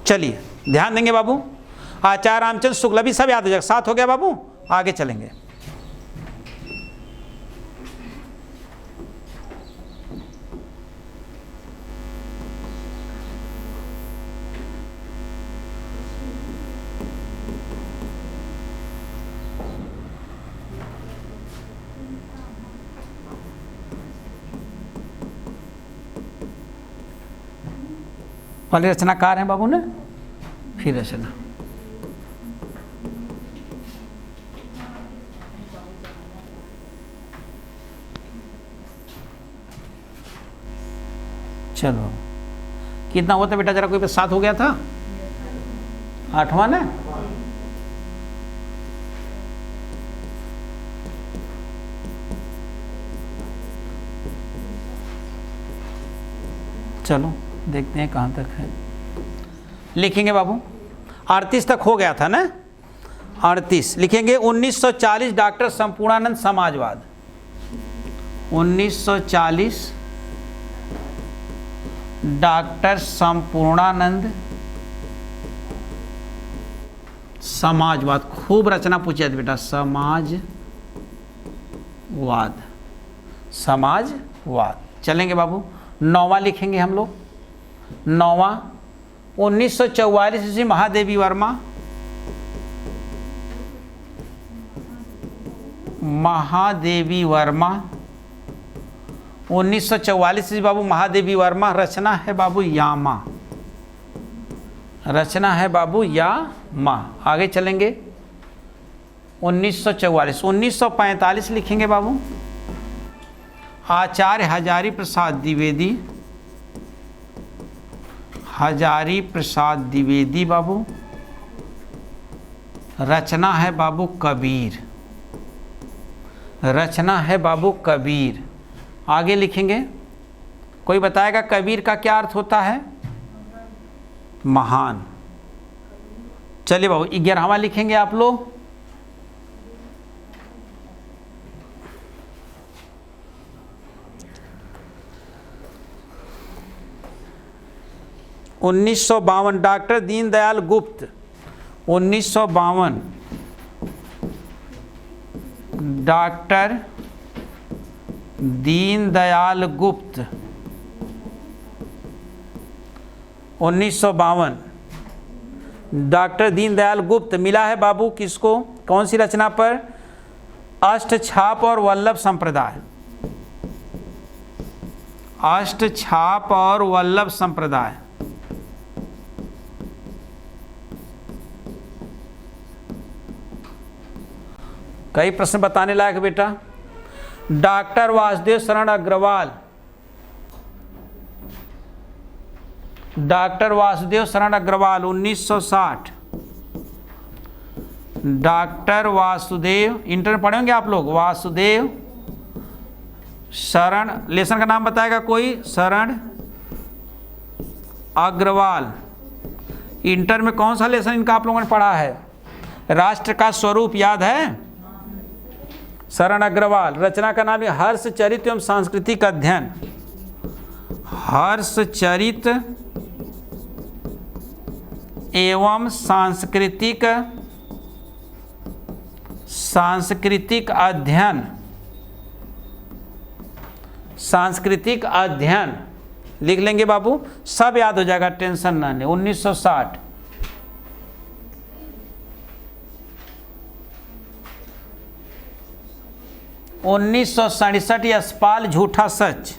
चलिए ध्यान देंगे बाबू, आचार्य रामचंद्र शुक्ल, भी सब याद हो जाएगा, साथ हो गया बाबू, आगे चलेंगे। पहले रचनाकार हैं बाबू ने, फिर रचना। चलो कितना हुआ था बेटा, जरा कोई पे 7 हो गया था, 8वां ना, चलो देखते हैं कहाँ तक है, लिखेंगे बाबू। 38 तक हो गया था ना, 38 लिखेंगे। 1940 डॉक्टर संपूर्णानंद समाजवाद, 1940 डॉक्टर संपूर्णानंद समाजवाद, खूब रचना पूछी जाती बेटा, समाजवाद चलेंगे बाबू। 9वां लिखेंगे हम लोग, 9वां 1944 ईस्वी महादेवी वर्मा, महादेवी वर्मा 1944 ईस्वी बाबू महादेवी वर्मा, रचना है बाबू यामा, रचना है बाबू यामा। आगे चलेंगे 1944। 1945 लिखेंगे बाबू, आचार्य हजारी प्रसाद द्विवेदी, हजारी प्रसाद द्विवेदी बाबू, रचना है बाबू कबीर, रचना है बाबू कबीर। आगे लिखेंगे, कोई बताएगा कबीर का क्या अर्थ होता है? महान। चलिए बाबू 11वां लिखेंगे आप लोग, (1952) डॉक्टर दीनदयाल गुप्त, 1952 डॉक्टर दीनदयाल गुप्त 1952। डॉक्टर दीनदयाल गुप्त मिला है बाबू किसको, कौन सी रचना पर? अष्टछाप और वल्लभ संप्रदाय। अष्टछाप और वल्लभ संप्रदाय। कई प्रश्न बताने लायक बेटा। डॉक्टर वासुदेव शरण अग्रवाल, डॉक्टर वासुदेव शरण अग्रवाल 1960। डॉक्टर वासुदेव, इंटर में पढ़ेंगे आप लोग, वासुदेव शरण, लेसन का नाम बताएगा कोई? शरण अग्रवाल। इंटर में कौन सा लेसन इनका आप लोगों ने पढ़ा है? राष्ट्र का स्वरूप याद है? शरण अग्रवाल। रचना का नाम है हर्ष चरित एवं सांस्कृतिक अध्ययन। हर्ष चरित एवं सांस्कृतिक अध्ययन। सांस्कृतिक अध्ययन लिख लेंगे बाबू, सब याद हो जाएगा, टेंशन ना लें। 1960। यशपाल झूठा सच।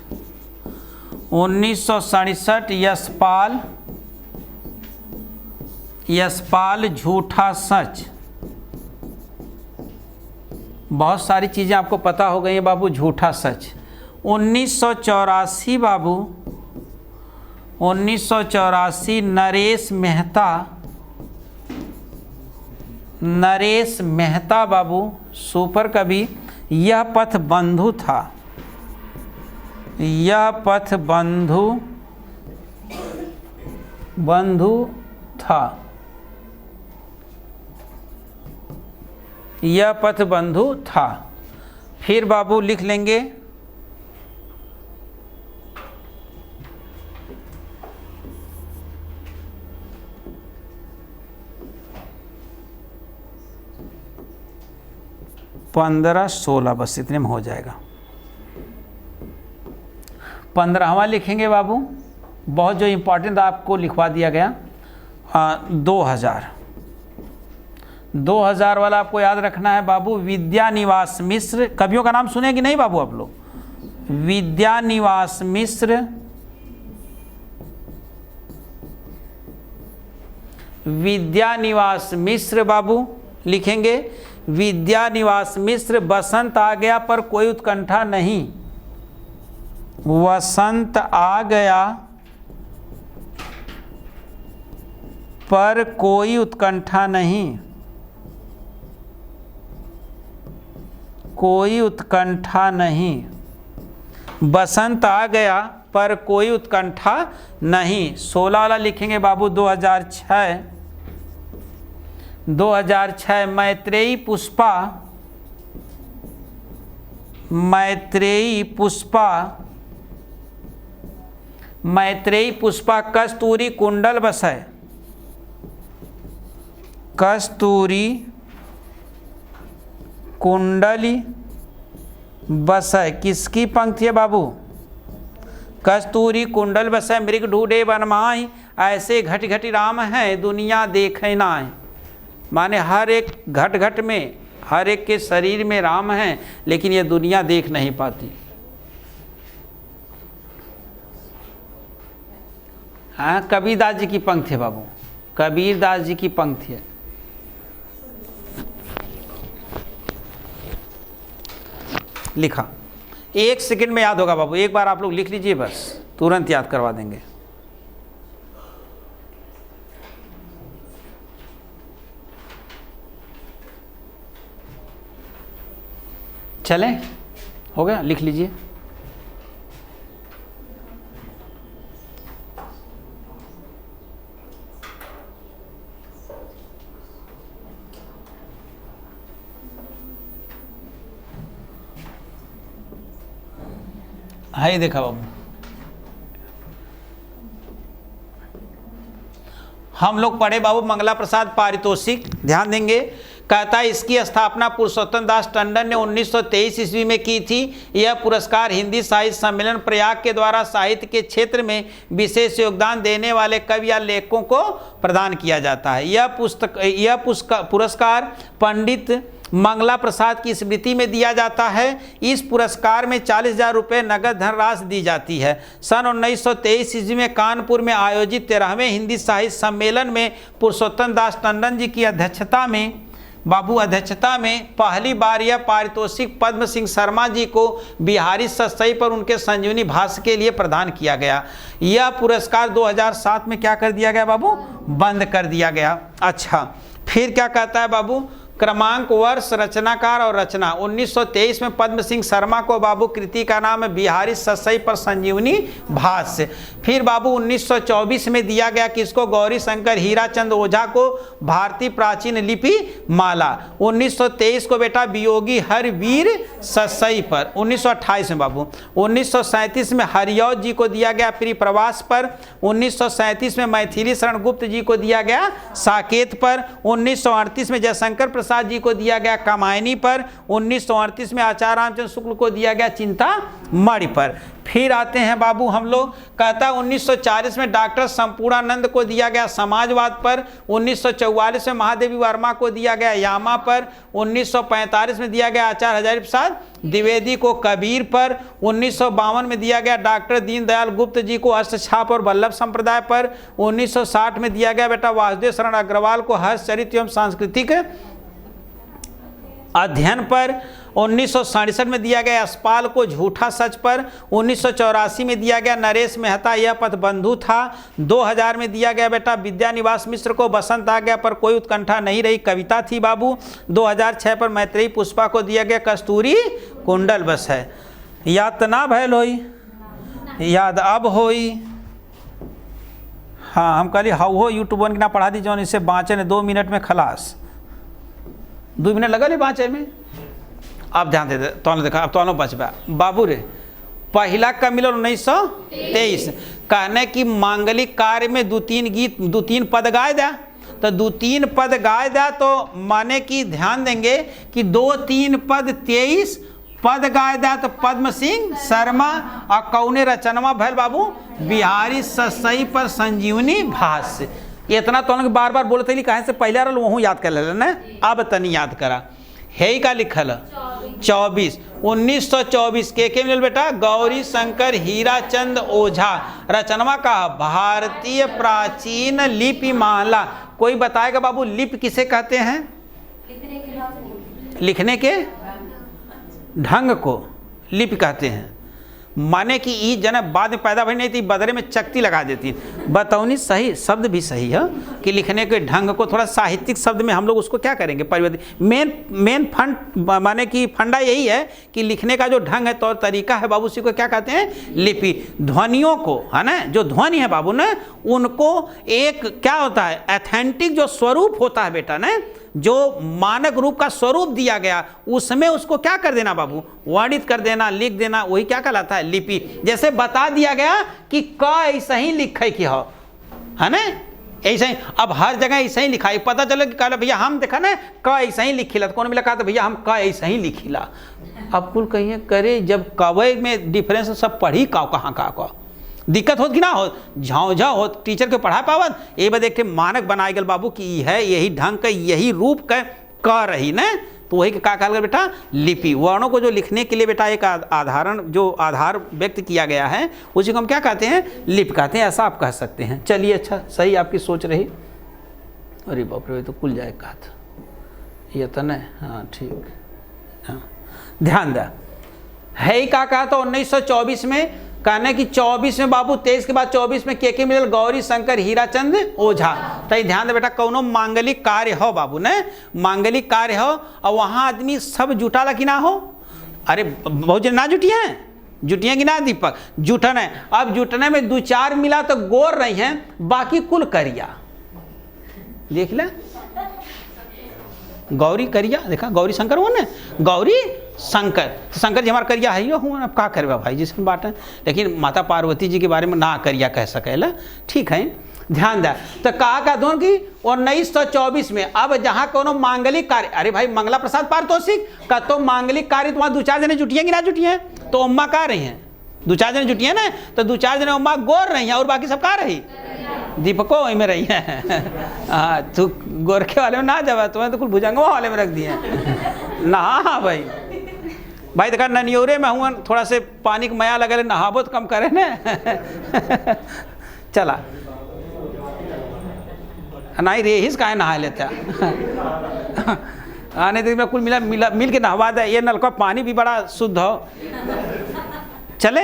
1967 यशपाल झूठा सच। बहुत सारी चीज़ें आपको पता हो गई हैं बाबू। झूठा सच 1984 बाबू, 1984 नरेश मेहता बाबू सुपर कवि। यह पथ बंधु था, यह पथ बंधु था, यह पथ बंधु था। फिर बाबू लिख लेंगे पंद्रह 16, बस इतने में हो जाएगा। 15वां लिखेंगे बाबू, बहुत जो इम्पोर्टेंट आपको लिखवा दिया गया। 2000 वाला आपको याद रखना है बाबू। विद्यानिवास मिश्र, कवियों का नाम सुने कि नहीं बाबू आप लोग? विद्यानिवास मिश्र, विद्यानिवास मिश्र बाबू लिखेंगे। विद्यानिवास मिश्र, बसंत आ गया पर कोई उत्कंठा नहीं। वसंत आ गया पर कोई उत्कंठा नहीं, कोई उत्कंठा नहीं। बसंत आ गया पर कोई उत्कंठा नहीं। 16 वाला लिखेंगे बाबू 2006 मैत्रेयी पुष्पा, मैत्रेयी पुष्पा कस्तूरी कुंडल बसै, कस्तूरी कुंडली बसै। किसकी पंक्ति है बाबू? कस्तूरी कुंडल बसै मृग ढूंढे बनमाई, ऐसे घट घटी राम है दुनिया देखे नाय। माने हर एक घट घट में, हर एक के शरीर में राम हैं, लेकिन ये दुनिया देख नहीं पाती। हाँ, कबीरदास जी की पंक्ति है बाबू, कबीरदास जी की पंक्ति है। लिखा, 1 सेकंड में याद होगा बाबू, एक बार आप लोग लिख लीजिए, बस तुरंत याद करवा देंगे। चलें, हो गया, लिख लीजिए। हाय देखा बाबू, हम लोग पढ़े बाबू मंगला प्रसाद पारितोषिक। ध्यान देंगे, कहता है इसकी स्थापना पुरुषोत्तम दास टंडन ने 1923 ईस्वी में की थी। यह पुरस्कार हिंदी साहित्य सम्मेलन प्रयाग के द्वारा साहित्य के क्षेत्र में विशेष योगदान देने वाले कवि या लेखकों को प्रदान किया जाता है। यह पुरस्कार पंडित मंगला प्रसाद की स्मृति में दिया जाता है। इस पुरस्कार में 40,000 रुपये नगद धनराशि दी जाती है। सन 1923 ईस्वी में कानपुर में आयोजित 13वें हिंदी साहित्य सम्मेलन में पुरुषोत्तम दास टंडन जी की अध्यक्षता में पहली बार यह पारितोषिक पद्म सिंह शर्मा जी को बिहारी सतसई पर उनके संजीवनी भाष्य के लिए प्रदान किया गया। यह पुरस्कार 2007 में क्या कर दिया गया बाबू? बंद कर दिया गया। अच्छा, फिर क्या कहता है बाबू? क्रमांक, वर्ष, रचनाकार और रचना। 1923 में पद्म सिंह शर्मा को बाबू कृति का नाम है बिहारी सतसई पर संजीवनी भाष्य। फिर बाबू 1924 में दिया गया किसको? गौरी शंकर हीराचंद ओझा को भारतीय प्राचीन लिपि माला। 1923 को बेटा वियोगी हरवीर सतसई पर। 1928 में बाबू 1937 में हरियौत जी को दिया गया परिप्रवास पर। 1937 में मैथिली शरण गुप्त जी को दिया गया साकेत पर। 1938 में जयशंकर प्रसाद जी को दिया गया कामायनी पर। 1938 में आचार्य रामचंद्र शुक्ल को दिया गया चिंतामणि पर। फिर आते हैं बाबू हम लोग, कहता है 1940 में डॉक्टर संपूर्णानंद को दिया गया समाजवाद पर। 1944 में महादेवी वर्मा को दिया गया यामा पर। 1945 में दिया गया आचार्य हजारी प्रसाद द्विवेदी को कबीर पर। 1952 में दिया गया डॉक्टर दीनदयाल गुप्त जी को हस्तछाप और वल्लभ संप्रदाय पर। 1960 में दिया गया बेटा वासुदेव शरण अग्रवाल को हस्तचरित्र एवं सांस्कृतिक अध्ययन पर। 1967 में दिया गया यशपाल को झूठा सच पर। 1984 में दिया गया नरेश मेहता यह पथ बंधु था। 2000 में दिया गया बेटा विद्यानिवास मिश्र को बसंत आ गया पर कोई उत्कंठा नहीं रही कविता थी बाबू। 2006 पर मैत्रेयी पुष्पा को दिया गया कस्तूरी कुंडल बस है। याद तना भैल होई, याद अब होई। हाँ, हम कहली हाउ हो यूट्यूब की ना पढ़ा दी जौन इससे बाँचे ने 2 मिनट में खलास। 2 मिनट लगा ले बाँचे में। आप ध्यान दे तो देखा अब तो बचबा बाबू रे। पहला कब मिला? 1923। कहने की मांगलिक कार्य में 2-3 गीत 2-3 पद गाए दा, तो 2-3 पद गाए दा तो माने कि ध्यान देंगे कि 2-3 पद 23 पद गाए दा तो पद्म सिंह शर्मा। और कौने रचनवा भैल बाबू? बिहारी सतसई पर संजीवनी भाष्य। इतना तो बार बार बोलते ही कहे से पहले रहा वहूँ याद कर ले ना। अब तनी याद करा है का लिखल 24। 1924 के मिलल बेटा? गौरी शंकर हीराचंद ओझा। रचनवा का भारतीय प्राचीन लिपि माला। कोई बताएगा बाबू लिपि किसे कहते हैं? लिखने के ढंग को लिपि कहते हैं। माने कि ई जन बाद में पैदा भई नहीं थी, बदले में चकती लगा देती। बतौनी सही शब्द भी सही है कि लिखने के ढंग को थोड़ा साहित्यिक शब्द में हम लोग उसको क्या करेंगे परिवर्तित। मेन फंड माने कि फंडा यही है कि लिखने का जो ढंग है तौर तरीका है बाबू, उसी को क्या कहते हैं? लिपि। ध्वनियों को है ना, जो ध्वनि है बाबू ना, उनको एक क्या होता है? ऑथेंटिक जो स्वरूप होता है बेटा ना, जो मानक रूप का स्वरूप दिया गया उसमें उसको क्या कर देना बाबू? वर्णित कर देना, लिख देना, वही क्या कहलाता है? लिपि। जैसे बता दिया गया कि क ऐसा ही लिखे की हो, है ना, ऐसा ही। अब हर जगह ऐसा ही लिखा है, पता चलो कि कहला भैया हम देखा ना क ऐसा ही लिखिला, तो कौन मिला? कहा तो भैया हम क ऐसा ही लिखिला। अब कुल कहिए करे जब कवय में डिफरेंस सब पढ़ी कहाँ का दिक्कत होत कि ना हो, झाँझा हो टीचर के पढ़ा पावत। ये बात एक मानक बनाए गल बाबू कि है यही ढंग का यही रूप का कर रही ना, तो वही का कहल बेटा? लिपि। वर्णों को जो लिखने के लिए बेटा एक आधारण जो आधार व्यक्त किया गया है उसी को हम क्या कहते हैं? लिपि कहते हैं। ऐसा आप कह सकते हैं। चलिए अच्छा, सही आपकी सोच रही। अरे बाप रे, तो कुल जाए कहा था ये तो नहीं। हाँ ठीक, हाँ ध्यान दा है का कहा था 1924 में। कहने की 24 में बाबू 23 के बाद 24 में के मिलल? गौरी शंकर हीराचंद ओझा। तो ध्यान दे बेटा, कौनो मांगलिक कार्य हो बाबू ने, मांगलिक कार्य हो और वहाँ आदमी सब जुटाला कि ना हो? अरे बहुत जन ना जुटिया हैं, जुटिया कि ना दीपक? जुटन है। अब जुटने में 2-4 मिला तो गोर रही हैं, बाकी कुल करिया। देख ले गौरी करिया, देखा गौरी शंकर हो ना, गौरी शंकर। तो शंकर जी हमारा करिया है हूँ, अब क्या करवा भाई जिसमें बात है। लेकिन माता पार्वती जी के बारे में ना करिया कह सकेला, ठीक है। ध्यान दे। तो कहा का दोनों की 1924 में अब जहां कोनो मांगलिक कार्य, अरे भाई मंगला प्रसाद पारितोषिक का तो मांगलिक कार्य तो वहां 2-4 जने जुटिए कि ना जुटिए, तो अम्मा कहा रही हैं 2-4 जने जुटिए ना, तो 2-4 जने अम्मा गोर रही हैं और बाकी सब कहा रही दीपको में रही है। हाँ तू गोरखे वाले में ना जावा, तुम्हें तो कुल भुजंगवा वाले में रख दिए नहा भाई। भाई देखा ननियोरे में हूँ, थोड़ा से पानी का मया लगे नहाबो तो कम करे न। चला नहीं रेहिस काहे नहा लेता। आने देख कुल मिल के नहवा दे, ये नल का पानी भी बड़ा शुद्ध हो। चले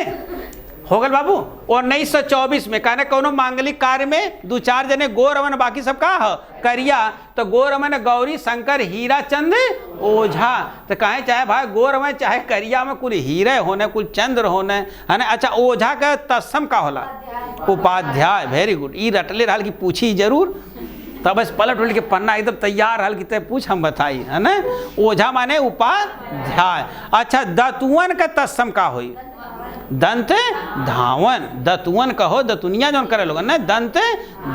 हो गल बाबू। 1924 में कहने कोनो मांगलिक कार्य में 2-4 जने गोर अवन बाकी सब का हो करिया, तो गोर अवन गौरी शंकर हीरा चंद ओझा। तो कहे चाहे भाई गोर अवन चाहे करिया में कुल हीरे होने कुल चंद्र होने है ना। अच्छा ओझा का तत्सम का होला उपाध्याय, वेरी गुड। ई रटले रहल की पूछी जरूर, तब बस पलट उलट के पन्ना एकदम तैयार हल की पूछ हम बताई है ना। ओझा माने उपाध्याय। अच्छा दतुअन का तत्सम का हुई दंत धावन, दतुअन कहो दतुनिया जो करे लोग ना, दंत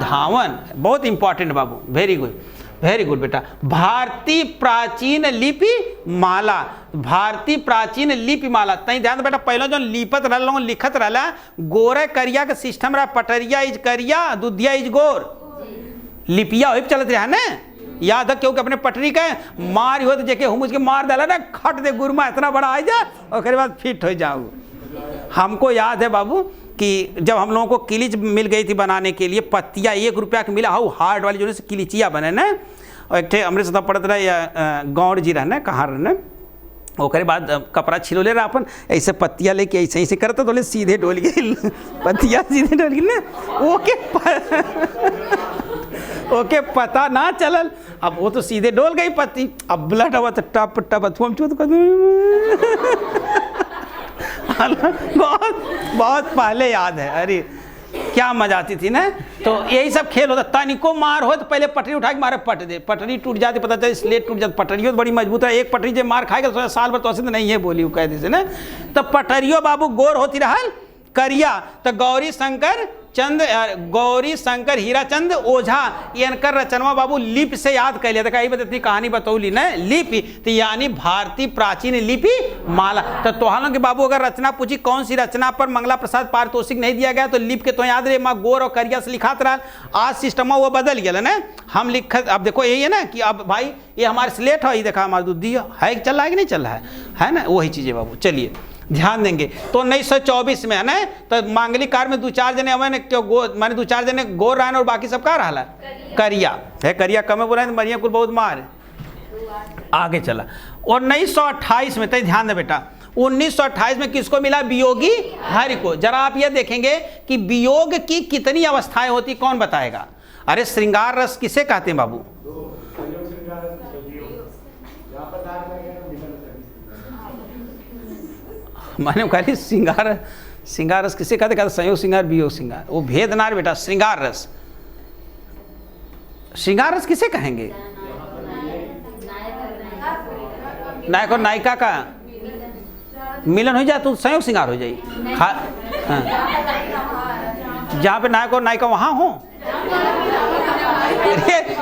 धावन बहुत इंपॉर्टेंट बाबू, वेरी गुड वेरी गुड बेटा। भारतीय प्राचीन लिपि माला, भारतीय प्राचीन लिपि माला तई ध्यान बेटा। पहले जो लिपत रहा लिखत रहा गोरे करिया के सिस्टम रहा, पटरिया इज करिया दुधिया इज गोर, लिपिया वही चलत रहा ना। याद है क्योंकि अपने पटरी के मार हो तो जेके हुमुज के मार डाला ना, खट दे गुरमा इतना बड़ा आ जा और बाद फिट हो जाओ। हमको याद है बाबू कि जब हम लोगों को किलिच मिल गई थी बनाने के लिए, पत्तियाँ 1 रुपया की मिला हो हार्ड वाली जो किलिचिया बने ना। और एक अमृत सदा पड़त रहा या गौड़ जी रहना कहाँ रहना, ओकरे बाद कपड़ा छिलो ले रहा अपन ऐसे पत्तियाँ लेके ऐसे ऐसे करता तो सीधे डोल गई पत्तियाँ सीधे डोल गई ना। ओके पता ना चलल, अब वो तो सीधे डोल गई पत्ती, अब ब्लड हुआ तो टप टप बहुत बहुत पहले याद है। अरे क्या मजा आती थी ना। तो यही सब खेल होता, तनिको मार हो तो पहले पटरी उठा के मारे पट दे, पटरी टूट जाती पता चले स्लेट टूट जाती। पटरियों तो बड़ी मजबूत है, एक पटरी जब मार खाएगा तो साल भर तो ऐसे तो नहीं है बोली कैदे से ना। तो पटरियों बाबू गोर होती रहल करिया। तो गौरी शंकर हीरा चंद ओझा इनकर रचनवा बाबू लिपि से याद कर लिया था। इतनी कहानी बतौली ना लिपि, तो यानी भारतीय प्राचीन लिपि माला। तो तोहालों के बाबू अगर रचना पूछी कौन सी रचना पर मंगला प्रसाद पारितोषिक नहीं दिया गया, तो लिपि के तो याद रहे माँ गोर और करिया से लिखात रहा। आज सिस्टम वो बदल गया ना, हम लिखत अब देखो यही है ना कि अब भाई ये हमारे स्लेट है, ये देखा हमारा दूध है चल रहा है कि नहीं चल रहा है ना, वही चीज़ें बाबू। चलिए ध्यान देंगे। तो 1924 में है ना, तो मांगलिक कार्य में 2-4 जने हमें क्यों माने 2-4 जने गोर रहा और बाकी सब का रहा करिया है। करिया कम बोला है मरिया कुल बहुत मार आगे चला। और 1928 में तो ध्यान दे बेटा, 1928 में किसको मिला वियोगी हरि को। जरा आप ये देखेंगे कि वियोग की कितनी अवस्थाएं होती कौन बताएगा। अरे श्रृंगार रस किसे कहते हैं बाबू? मैंने कहा श्रृंगार रस किसे कहते? कहते संयोग श्रृंगार वियोग श्रृंगार, वो भेद ना बेटा। श्रृंगार रस किसे कहेंगे? नायक और नायिका का मिलन हो जाए तो संयोग श्रृंगार हो जाए। जहाँ पे नायक और नायिका वहाँ हो।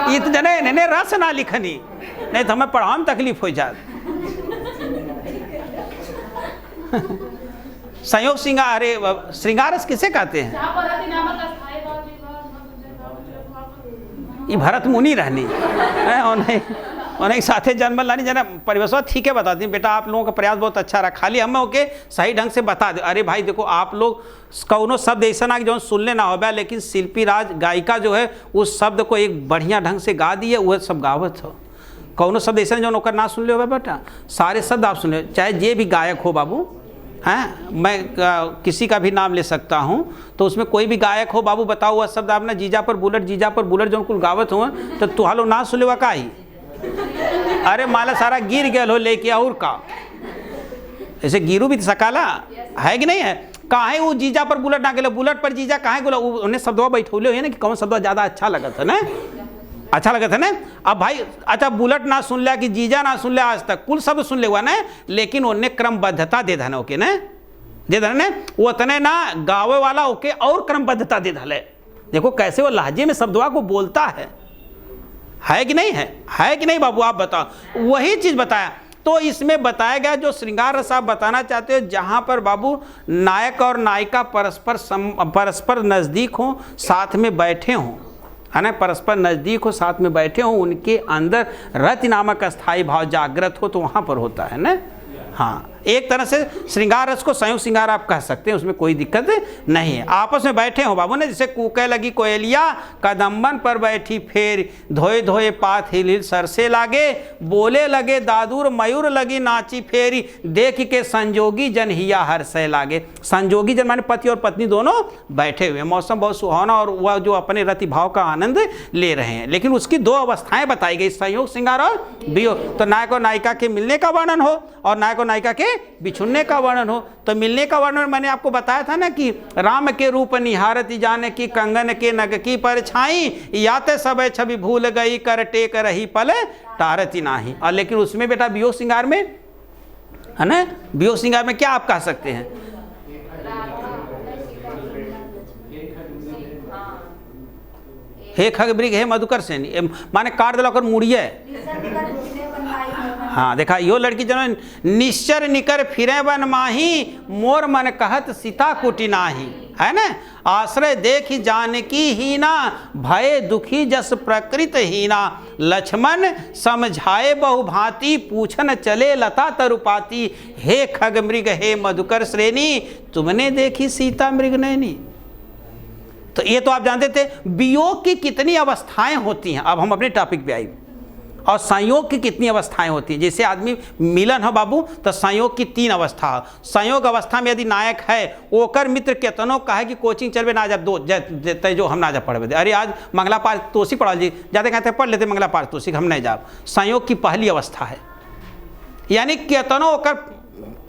ये तो जने रस ना लिखनी, नहीं तो हमें पढ़ाने में तकलीफ हो जाए। संयोग श्रृंगार, अरे श्रृंगार रस किसे कहते हैं? ये भरत मुनि रहनी उन्हें साथे जन्म लानी जना परिवेशवा ठीक है बताती हूँ बेटा। आप लोगों का प्रयास बहुत अच्छा रहा, खाली हमें ओके सही ढंग से बता दो। अरे भाई देखो आप लोग कौनो शब्द ऐसा ना जो सुनने ना हो, लेकिन शिल्पी राज गायिका जो है उस शब्द को एक बढ़िया ढंग से गा दिए, वह सब गावत हो। कौनो शब्द ऐसा जो नौकर ना सुन ले हो बेटा, सारे शब्द आप सुन ले, चाहे जे भी गायक हो बाबू हैं। मैं किसी का भी नाम ले सकता हूँ, तो उसमें कोई भी गायक हो बाबू बताओ वह शब्द आपने जीजा पर बुलेट जो कुल गावत हो तो तुहालो ना सुन ले का ही। अरे माला सारा गिर गया हो लेके और का ऐसे गिरू भी सकाला है कि नहीं है? काहे वो जीजा पर बुलेट ना गए, बुलेट पर जीजा काहे बोला? उन्हें शब्दवा बैठौले हो ना कि कौन शब्द ज़्यादा अच्छा लगा था ना, अच्छा लगा था ना। अब भाई अच्छा बुलेट ना सुन लिया कि जीजा ना सुन लिया, आज तक कुल शब्द सुन ले हुआ ना, लेकिन उन्हें क्रमबद्धता दे धने ओके ना, दे धने वो तने ना गावे वाला ओके और क्रमबद्धता दे धले देखो कैसे वो लहजे में शब्दवा को बोलता है कि नहीं है कि नहीं बाबू, आप बताओ। वही चीज बताया। तो इसमें बताया गया जो श्रृंगार रस आप बताना चाहते हो, जहां पर बाबू नायक और नायिका परस्पर नजदीक हो, साथ में बैठे हों, है ना, परस्पर नजदीक हो, साथ में बैठे हो, उनके अंदर रति नामक अस्थाई भाव जागृत हो, तो वहां पर होता है ना। हाँ, एक तरह से श्रृंगार रस को संयुक्त श्रृंगार आप कह सकते हैं, उसमें कोई दिक्कत नहीं है। आपस में बैठे हो बाबू ने, जैसे कूके लगी कोयलिया कदम्बन पर बैठी फेर, धोए धोए पात हिल हिल सरसे लागे, बोले लगे दादुर मयूर लगी नाची फेरी, देख के संजोगी जन हिया हर्षय लागे। संजोगी जन माने पति और पत्नी दोनों बैठे हुए, मौसम बहुत सुहावना और वह जो अपने रति भाव का आनंद ले रहे हैं। लेकिन उसकी दो अवस्थाएं बताई गई, संयोग श्रृंगार और वियोग। तो नायक और नायिका के मिलने का वर्णन हो और नायक और नायिका के बिछुड़ने का वर्णन हो। तो मिलने का वर्णन मैंने आपको बताया था ना कि राम के रूप निहारती जाने की, कंगन के नग की परछाई, याते सब छवि भूल गई, कर टेक रही पल टारती नाही। और लेकिन उसमें बेटा वियोग श्रृंगार में, है ना, वियोग श्रृंगार में क्या आप कह सकते हैं? हे खग मृग हे मधुकर सेन, माने काट दिला मुड़िए। हाँ देखा, यो लड़की जनो निश्चर निकर फिरे बन माही, मोर मन कहत सीता कुटी नाही, है ना। आश्रय देख जानकी हीना, भय दुखी जस प्रकृत हीना, लक्ष्मण समझाए बहुभांति, पूछन चले लता तरुपाती, हे खग मृग हे मधुकर श्रेणी, तुमने देखी सीता मृग नैनी। तो ये तो आप जानते थे वियोग की कितनी अवस्थाएं होती हैं। अब हम अपने टॉपिक पे आए, और संयोग की कितनी अवस्थाएं होती हैं। जैसे आदमी मिलन हो बाबू, तो संयोग की 3 अवस्था हो। संयोग अवस्था में यदि नायक है, ओकर मित्र केतनो कहे कि कोचिंग चलबे ना जा, दो जते जो हम ना जा पढ़बे, अरे आज मंगला पारितोषिक पढ़ा जी, जाते कहते पढ़ लेते मंगला पारितोषिक, हम नहीं जाब। संयोग की पहली अवस्था है, यानी केतनो ओकर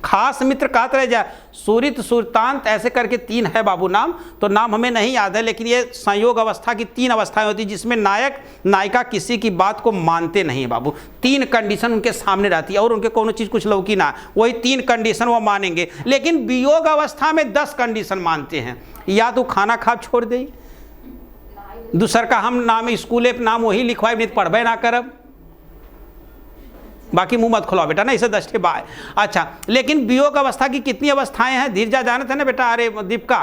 खास मित्र कहते रह जाए, सूरित सुरतांत ऐसे करके 3 है बाबू नाम, तो नाम हमें नहीं याद है, लेकिन ये संयोग अवस्था की 3 अवस्थाएं होती हैं, जिसमें नायक नायिका किसी की बात को मानते नहीं है बाबू। 3 कंडीशन उनके सामने रहती है और उनके कोनो चीज़ कुछ लौकी ना, वही 3 कंडीशन वो मानेंगे। लेकिन वियोग अवस्था में 10 कंडीशन मानते हैं। या तो खाना खा छोड़ दे, दूसर का हम नाम स्कूले पर नाम वही लिखवाए, नहीं पढ़बे ना करब, बाकी मुंह मत खुलाओ बेटा ना, इसे 10 ठे बाय। अच्छा, लेकिन वियोग अवस्था की कितनी अवस्थाएं हैं? धीरजा जानते हैं ना बेटा, अरे दीपका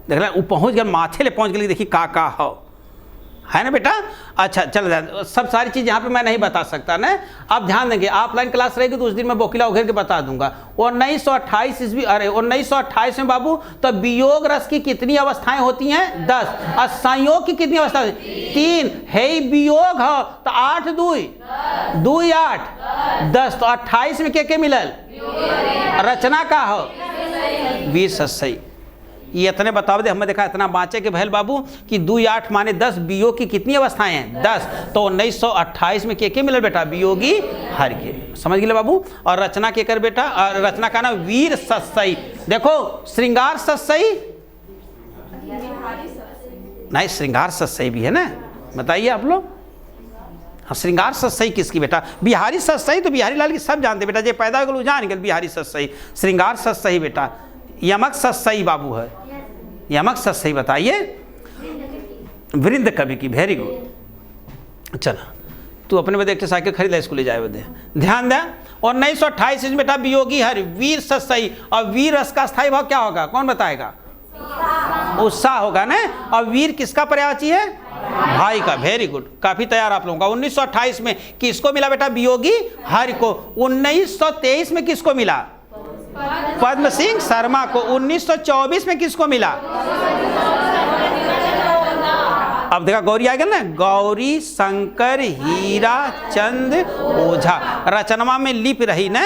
देख रहे, वो पहुंच गए माथे ले पहुंच गए, देखिए का हो, है ना बेटा। अच्छा चल, सब सारी चीज़ यहाँ पे मैं नहीं बता सकता ना, आप ध्यान देंगे। ऑफलाइन क्लास रहेगी तो उस दिन मैं बोकिला उघेर के बता दूंगा। 1928 ईस्वी, अरे 1928 में बाबू, तो वियोग रस की कितनी अवस्थाएं होती हैं? 10। और संयोग की कितनी अवस्था? 3। है वियोग हो तो 8 2 8 10, तो 28 में क्या मिलल? रचना का हो वीर सस्सई। ये इतने बताओ दे, हमने देखा इतना बाँचे के भैल बाबू कि 2 8 माने 10, वियोग की कितनी अवस्थाएं हैं? 10। तो 1928 में के मिलल बेटा? वियोगी हर के, समझ गए बाबू। और रचना के कर बेटा, और रचना का नाम वीर सस्सई। देखो श्रृंगार सस्सई नहीं, श्रृंगार सस्सई भी है ना, बताइए आप लोग। हाँ, श्रृंगार सस्सई किसकी बेटा? बिहारी सस्सई तो बिहारी लाल की सब जानते बेटा, जे पैदा हो गए जान गए बिहारी सस्सई। श्रृंगार सस्सई बेटा यमक सस्सई बाबू है, यमक सस्सई बताइए। वृंद कवि की, वेरी गुड। चलो तू अपने बदे एक साइकिल खरीद ले, स्कूल जाए बदे, ध्यान दे। और 1928 में बेटा वियोगी हर वीर सस्सई। और वीर रस का स्थायी भाव क्या होगा, कौन बताएगा? उत्साह होगा ना। और वीर किसका पर्यायवाची है? भाई का, वेरी गुड, काफी तैयार आप लोगों का। 1928 में किसको मिला बेटा? वियोगी हरि को। 1923 में किसको मिला? पद्म सिंह शर्मा को। 1924 में किसको मिला? अब देखा गौरी आ गया ना, गौरी शंकर हीरा चंद ओझा। रचनमा में लिपि रही ना,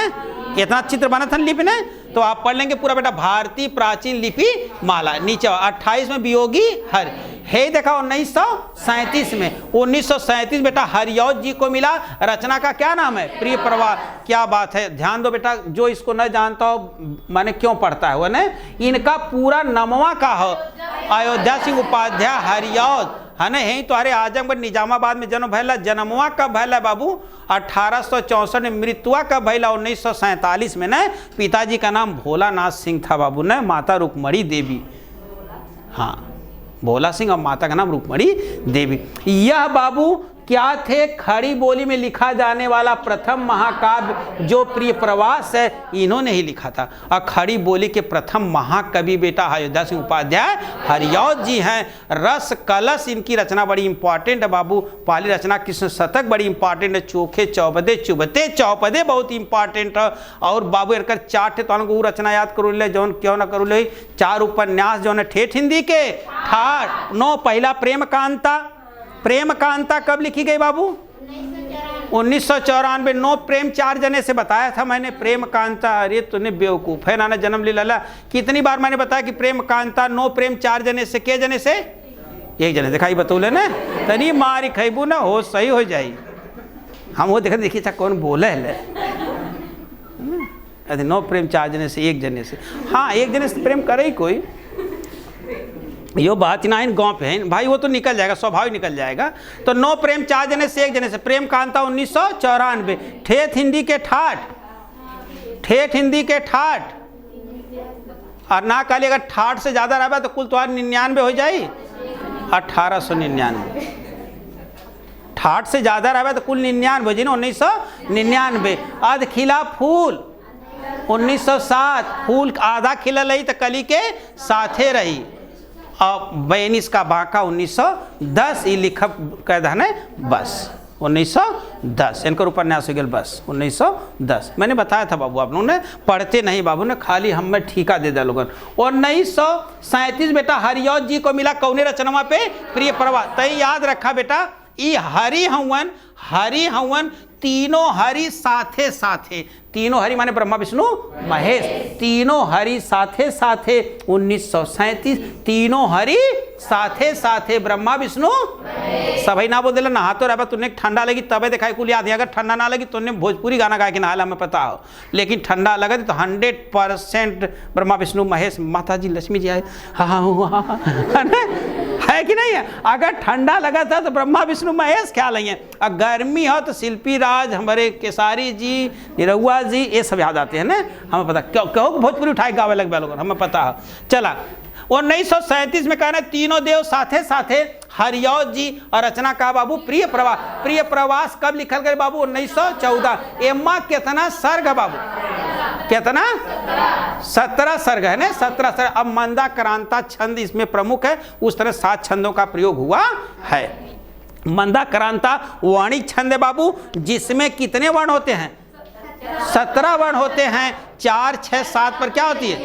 इतना चित्र बना था लिपि ने, तो आप पढ़ लेंगे पूरा बेटा, भारतीय प्राचीन लिपि माला। नीचे 28 में वियोगी हर है, देखा 1937 में। 1937 बेटा हरियौत जी को मिला। रचना का क्या नाम है? प्रिय प्रवाह। क्या बात है, ध्यान दो बेटा, जो इसको न जानता हो माने क्यों पढ़ता है वो ना, इनका पूरा नामवा का हो अयोध्या सिंह उपाध्याय हरियौत, है ना। यही तो अरे आजमगढ़ निजामाबाद में जन्म भैला। जन्मवा कब भैला बाबू? 1864 में। मृत्युआ कब भैला? 1947 में ना। पिताजी का नाम भोलानाथ सिंह था बाबू ना, माता रुक्मणी देवी, हाँ, भोला सिंह और माता का नाम रुक्मणी देवी। यह बाबू क्या थे? खड़ी बोली में लिखा जाने वाला प्रथम महाकाव्य जो प्रिय प्रवास है, इन्होंने ही लिखा था। और खड़ी बोली के प्रथम महाकवि बेटा अयोध्या सिंह उपाध्याय हरिऔध जी हैं। रस कलश इनकी रचना बड़ी इंपॉर्टेंट है बाबू। पहली रचना कृष्ण शतक बड़ी इंपॉर्टेंट है। चोखे चौपदे चुभते चौपदे बहुत इंपॉर्टेंट है। और बाबू इनकर 4 ठे तो वो रचना याद करो ले जौन क्यों ना करो ले। 4 उपन्यास जो है ठेठ हिंदी के ठाठ 9। पहला प्रेम कांता। प्रेम कांता कब लिखी गई बाबू? 1994। 9 प्रेम 4 जने से बताया था मैंने। प्रेम कांता, अरे तूने बेवकूफ है नाना जन्म ले लाला। कितनी बार मैंने बताया कि प्रेम कांता 9 प्रेम 4 जने से। के जने से? 1 जने से। खाई बतौले ना तनी मारी खैबू ना हो सही हो जाई। हम वो देखा देखिए कौन बोले है। 9 प्रेम 4 जने से 1 जने से। हाँ, 1 जने से प्रेम करे ही कोई, यो बात ना इन गाँव पे है भाई, वो तो निकल जाएगा, स्वभाव निकल जाएगा। तो 9 प्रेम 4 जने से 1 जने से। प्रेम कांता 1994। ठेठ हिंदी के ठाठ। ठेठ हिंदी के ठाठ। और ना काली अगर ठाठ से ज़्यादा रहा तो कुल तुम्हारा 99 हो जाए। 1899। ठाठ से ज़्यादा रहा तो कुल 99 हो जाए ना। 1999। अध खिला फूल 1907। फूल आधा खिला रही तो कली के साथे रही। और बैनिस का बाका 1910। ये लिखा कैद है बस 1910। इनका उपन्यास हो गया बस 1910। मैंने बताया था बाबू, आप लोगों ने पढ़ते नहीं बाबू ने, खाली हमें ठीका दे दिया लोगों। 1937 बेटा हरिऔध जी को मिला कौने रचनावा पे? प्रिय प्रवास। तय याद रखा बेटा, ये हरि हवन तीनों हरि साथे साथे। तीनों हरि माने ब्रह्मा विष्णु महेश। तीनों हरि साथे साथे 1937। तीनों हरि साथे साथे ब्रह्मा विष्णु सभी ना बोल दिला। नहा तो रहा तुमने ठंडा लगी तबे दिखाई कुल याद है। अगर ठंडा ना लगी तुमने भोजपुरी गाना गा के नहा हमें पता हो, लेकिन ठंडा लगा तो 100% ब्रह्मा विष्णु महेश। माता जी लक्ष्मी जी आए हाँ है कि नहीं है? अगर ठंडा लगा था तो ब्रह्मा विष्णु महेश ख्याल है। और गर्मी हो तो शिल्पी राज, हमारे केसारी जी, निरहुआ जी, ये सब याद आते हैं ना। हमें पता क्यों भोजपुरी उठाए गावे लग लोग, हमें पता है। चला 1937 में कहना तीनों देव साथे साथे हरिऔध जी। और रचना का बाबू प्रिय प्रवास। प्रिय प्रवास कब लिखल गए बाबू? 1914। एम्मा कितना सर्ग है बाबू? कितना? 17 सर्ग है ना। 17 सर्ग। अब मंदा क्रांता छंद इसमें प्रमुख है। उस तरह 7 छंदों का प्रयोग हुआ है। मंदा क्रांता वाणी छंद है बाबू, जिसमें कितने वर्ण होते हैं? 17 वर्ण होते हैं। 4, 6, 7 पर क्या होती है?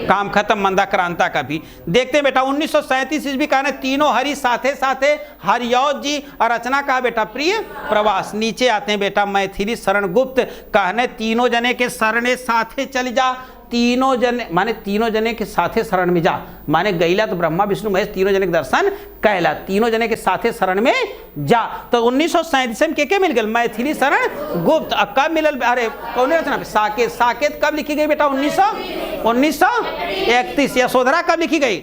काम खत्म मंदा क्रांता का भी। देखते हैं बेटा 1937 ईस्वी का तीनों हरि साथे साथे हरिऔध जी। और रचना का बेटा प्रिय प्रवास। नीचे आते हैं बेटा मैथिली शरण गुप्त कहने तीनों जने के शरणे साथे चल जा। तीनों जने माने तीनों जने के साथे शरण में जा, माने गईला तो ब्रह्मा विष्णु महेश तीनों जने के दर्शन कहला। तीनों जने के साथे शरण में जा। तो 1937 में के मिल गए? मैथिली शरण गुप्त। कब मिलल? अरे कौन रचना? साकेत। साकेत कब लिखी गई बेटा? 1931। यशोधरा कब लिखी गई?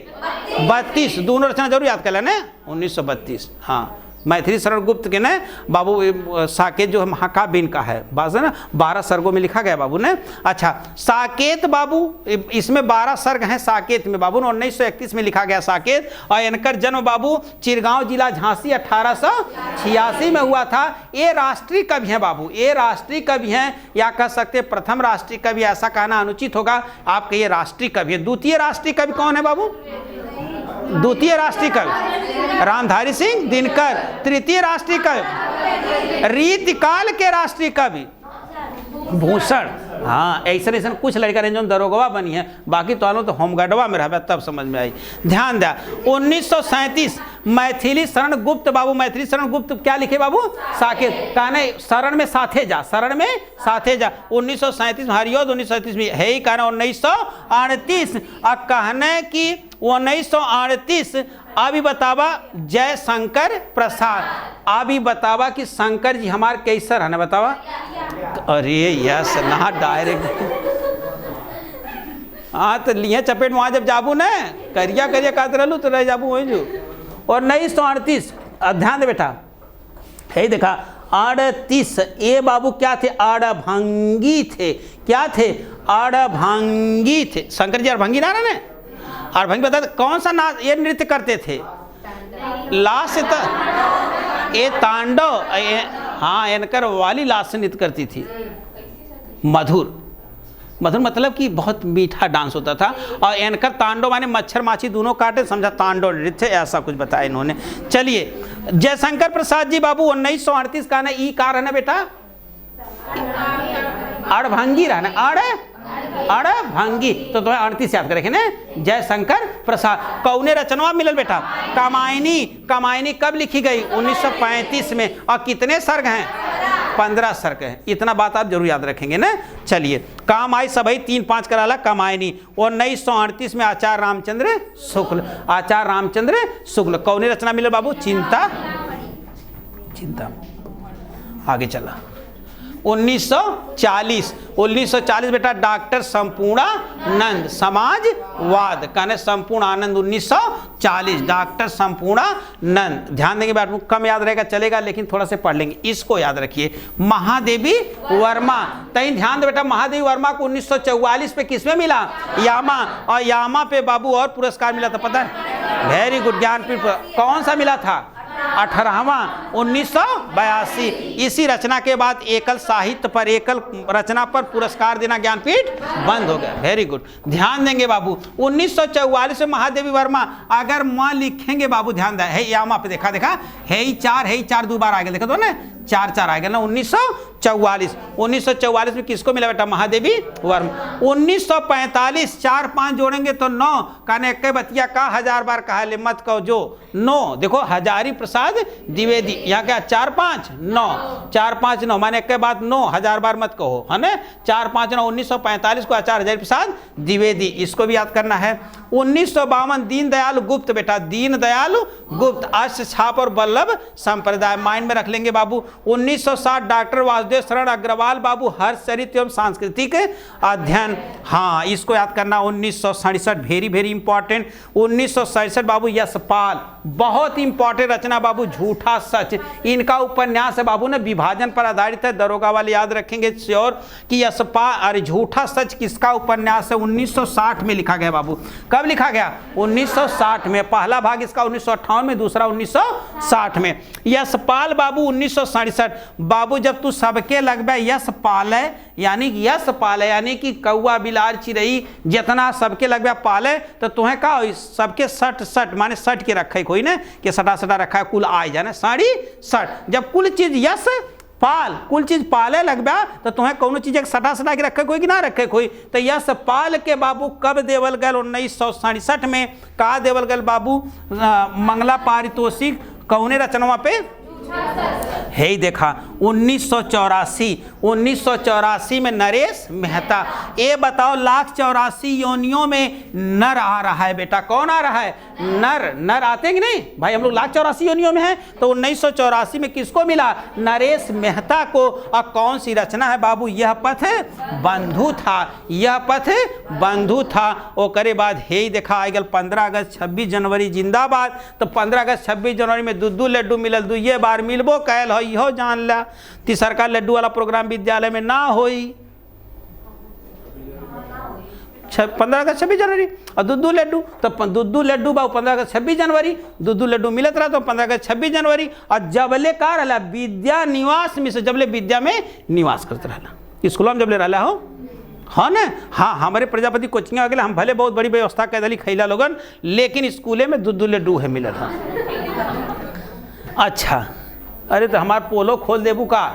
32। दोनों रचना जरूर याद कर लेना। 1932। हाँ, मैथिली शरण गुप्त के ने बाबू साकेत जो महाकाव्य इनका है बात है ना। 12 सर्गों में लिखा गया बाबू ने। अच्छा, साकेत बाबू इसमें 12 सर्ग हैं साकेत में बाबू। 1931 में लिखा गया साकेत। और इनकर जन्म बाबू चिरगांव जिला झांसी 1886 में हुआ था। ये राष्ट्रीय कवि हैं बाबू। ये राष्ट्रीय कवि हैं, या कह सकते प्रथम राष्ट्रीय कवि, ऐसा कहना अनुचित होगा। आपके ये राष्ट्रीय कवि है। द्वितीय राष्ट्रीय कवि कौन है बाबू? द्वितीय राष्ट्रीय कवि रामधारी सिंह दिनकर। तृतीय राष्ट्रीय कवि रीतिकाल के राष्ट्रीय कवि भूषण। हाँ, ऐसा ऐसा कुछ लड़का रहे जो दरोगवा बनी है, बाकी तो होमगार्डवा में रहा तब समझ में आई। ध्यान दिया 1937 मैथिली शरण गुप्त बाबू। मैथिली शरण गुप्त क्या लिखे बाबू? साकेत। कहने शरण में साथे जा, शरण में साथे जा। 1937 में हरिऔध। 1937 में है ही कहना 1938। अब कहने की 1938 अभी बतावा जय शंकर प्रसाद। अभी बतावा कि शंकर जी हमारे कैसर है ना बतावा। अरे यस ना डायरेक्ट हाँ तो लिए चपेट वहाँ जब जाबू न करिया करिया कात रहलू तो रह जाबू वही जो। और 1938 ध्यान दे बेटा, है देखा 38। ये बाबू क्या थे? अड़भंगी थे। क्या थे? अड़भंगी थे। शंकर जी अड़भंगी ना रहे। अड़भंगी बता कौन सा नाच ये नृत्य करते थे? लास्य ये तांडव, हाँ एनकर वाली लास्य नृत्य करती थी। मधुर, मधुर मतलब कि बहुत मीठा डांस होता था। और एनकर तांडव माने मच्छर माछी दोनों काटे, समझा तांडव नृत्य, ऐसा कुछ बताया इन्होंने। चलिए जयशंकर प्रसाद जी बाबू 1938 का ना ई कार है ना बेटा, अड़भंगी रहना, अड़भंगी, तो तुम्हें 38 याद करेंगे ना। जयशंकर प्रसाद कौने रचनवा मिलल बेटा? कामायनी। कामायनी कब लिखी गई? 1935 में। और कितने सर्ग हैं? 15 सर्ग हैं। इतना बात आप जरूर याद रखेंगे ना। चलिए काम आई सभी 3-5 कराला कामायनी। 1938 में आचार्य रामचंद्र शुक्ल, आचार्य रामचंद्र शुक्ल। कौने रचना मिले बाबू? चिंता। चिंता आगे चला 1940 बेटा डॉक्टर संपूर्णानंद, समाजवाद कहने संपूर्णानंद 1940, डॉक्टर संपूर्णानंद। ध्यान देंगे बेटा, कम याद रहेगा चलेगा लेकिन थोड़ा से पढ़ लेंगे, इसको याद रखिए। महादेवी वर्मा, तई ध्यान दे बेटा, महादेवी वर्मा को 1944 पे किसमें मिला? यामा। और यामा पे बाबू और पुरस्कार मिला था पता है? Very good, Jnanpith. कौन सा मिला था? 18वां 1982। इसी रचना के बाद एकल साहित्य पर, एकल रचना पर पुरस्कार देना ज्ञानपीठ बंद हो गया। वेरी गुड, ध्यान देंगे बाबू। 1944 में महादेवी वर्मा, अगर मां लिखेंगे बाबू ध्यान दें, है यामा पे देखा है ही 4 2 बार आ गया, देखा तो ना 4 आ गया ना। 1944 में किसको मिला बेटा? महादेवी वर्मा। 1945 4-5 जोड़ेंगे तो 9, कहने एक बतिया का 1000 बार कहा ले मत कहो जो 9। देखो हजारी प्रसाद द्विवेदी, यहाँ क्या 4-5 9, 4-5 9 माने एक बात 9, 1000 बार मत कहो, है ना। 4-5 9। 1945 को आचार्य हजारी प्रसाद द्विवेदी, इसको भी याद करना है। 1952 दीनदयाल गुप्त बेटा, दीनदयाल गुप्त, अष्ट छाप और वल्लभ संप्रदाय, माइंड में रख लेंगे बाबू। 1960 डॉक्टर वासुदेव शरण अग्रवाल बाबू, हर्षचरित एवं सांस्कृतिक अध्ययन, हाँ इसको याद करना। 1967 वेरी इंपॉर्टेंट। 1967 बाबू यशपाल, बहुत इंपॉर्टेंट रचना बाबू, झूठा सच। इनका उपन्यास है बाबू ने विभाजन पर आधारित है, दरोगा वाले याद रखेंगे श्योर कि यशपाल, अरे झूठा सच किसका उपन्यास है? 1960 में लिखा गया बाबू। कब लिखा गया? 1960 में। पहला भाग इसका 1958 में, दूसरा 1960 में। यशपाल बाबू 1967 बाबू, जब तू सबके लगबे यश पाले, यानी यश पाले यानी कि कौआ बिलार चिड़ई जितना सबके लगबे पाले, तो तुम्हें का सबके सट माने सट के रखे कोई ने कि सटा रखा है, कुल आए जाने साड़ी सट। जब कुल चीज यश पाल, कुल चीज पाले लगबा तो तुम्हें कौनो चीज सटा के रखे कोई कि ना रखे कोई। तो यश पाल के बाबू कब देवल गल? 1967 में। का देवल गल बाबू? मंगला पारितोषिक कौने रचनवा पे? है ही देखा 1984 में नरेश मेहता। ये बताओ 184 योनियों में नर आ रहा है बेटा, कौन आ रहा है? नर आते हैं कि नहीं भाई? हम लोग 184 योनियों में हैं, तो 1984 में किसको मिला? नरेश मेहता को। और कौन सी रचना है बाबू? यह पथ बंधु था, यह पथ बंधु था। वो करे बाद है ही देखा आएगा 15 अगस्त 26 जनवरी जिंदाबाद। तो 15 अगस्त 26 जनवरी में दूध लड्डू मिलल, दुइये बार मिलबो कैल हो, इहो जान ला। तीसरका लड्डू वाला प्रोग्राम विद्यालय में ना होई। 15 अगस्त 26 जनवरी और दूध लड्डू, तो दूध लड्डू बाबू 15 अगस्त 26 जनवरी दूध लड्डू मिलत रहा, तो 15 अगस्त 26 जनवरी। और जबले का रहा विद्या निवास में से, जबले विद्या में निवास करते रहा, स्कूल में जबले रहा हो, हाँ ना। हाँ हमारे प्रजापति कोचिंग वगैरह हम भले बहुत बड़ी व्यवस्था कर दिली खैला लोगन, लेकिन स्कूले में दूध लड्डू है मिलत था। अच्छा अरे तो हमार पोलो खोल देबू का?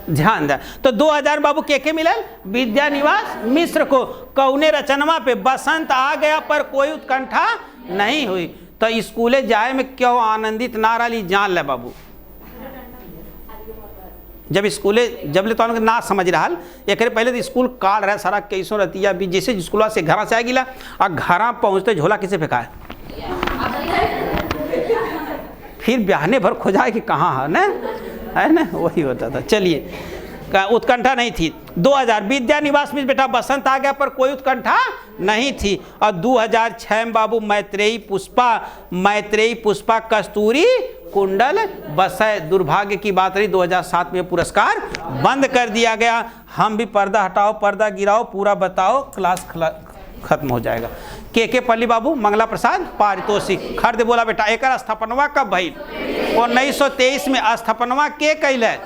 ध्यान दे। तो 2000 बाबू के मिलल? विद्या निवास मिश्र को। कौने रचनवा पे? बसंत आ गया पर कोई उत्कंठा नहीं हुई। तो स्कूले जाए में क्यों आनंदित ना रही जान ले बाबू। जब स्कूले जब ले तो ना समझ रहा, एक पहले तो स्कूल काल रहा सारा कैसो रहती है। अभी जैसे स्कूल से घर से आ गिला और घर पहुँचते झोला किसे फेंका है, फिर बयाने भर खोजाए कि कहाँ है ना वही होता था। चलिए उत्कंठा नहीं थी। 2000 विद्या निवास में बेटा बसंत आ गया पर कोई उत्कंठा नहीं थी। और 2006 में बाबू मैत्रेयी पुष्पा कस्तूरी कुंडल बसय। दुर्भाग्य की बात रही 2007 में पुरस्कार बंद कर दिया गया। हम भी पर्दा हटाओ पर्दा गिराओ पूरा बताओ क्लास खत्म हो जाएगा। के पल्ली बाबू मंगला प्रसाद पारितोषिक खर्द बोला बेटा एक स्थापनवा कब भइल? 1923 में स्थापनवा के कैल है?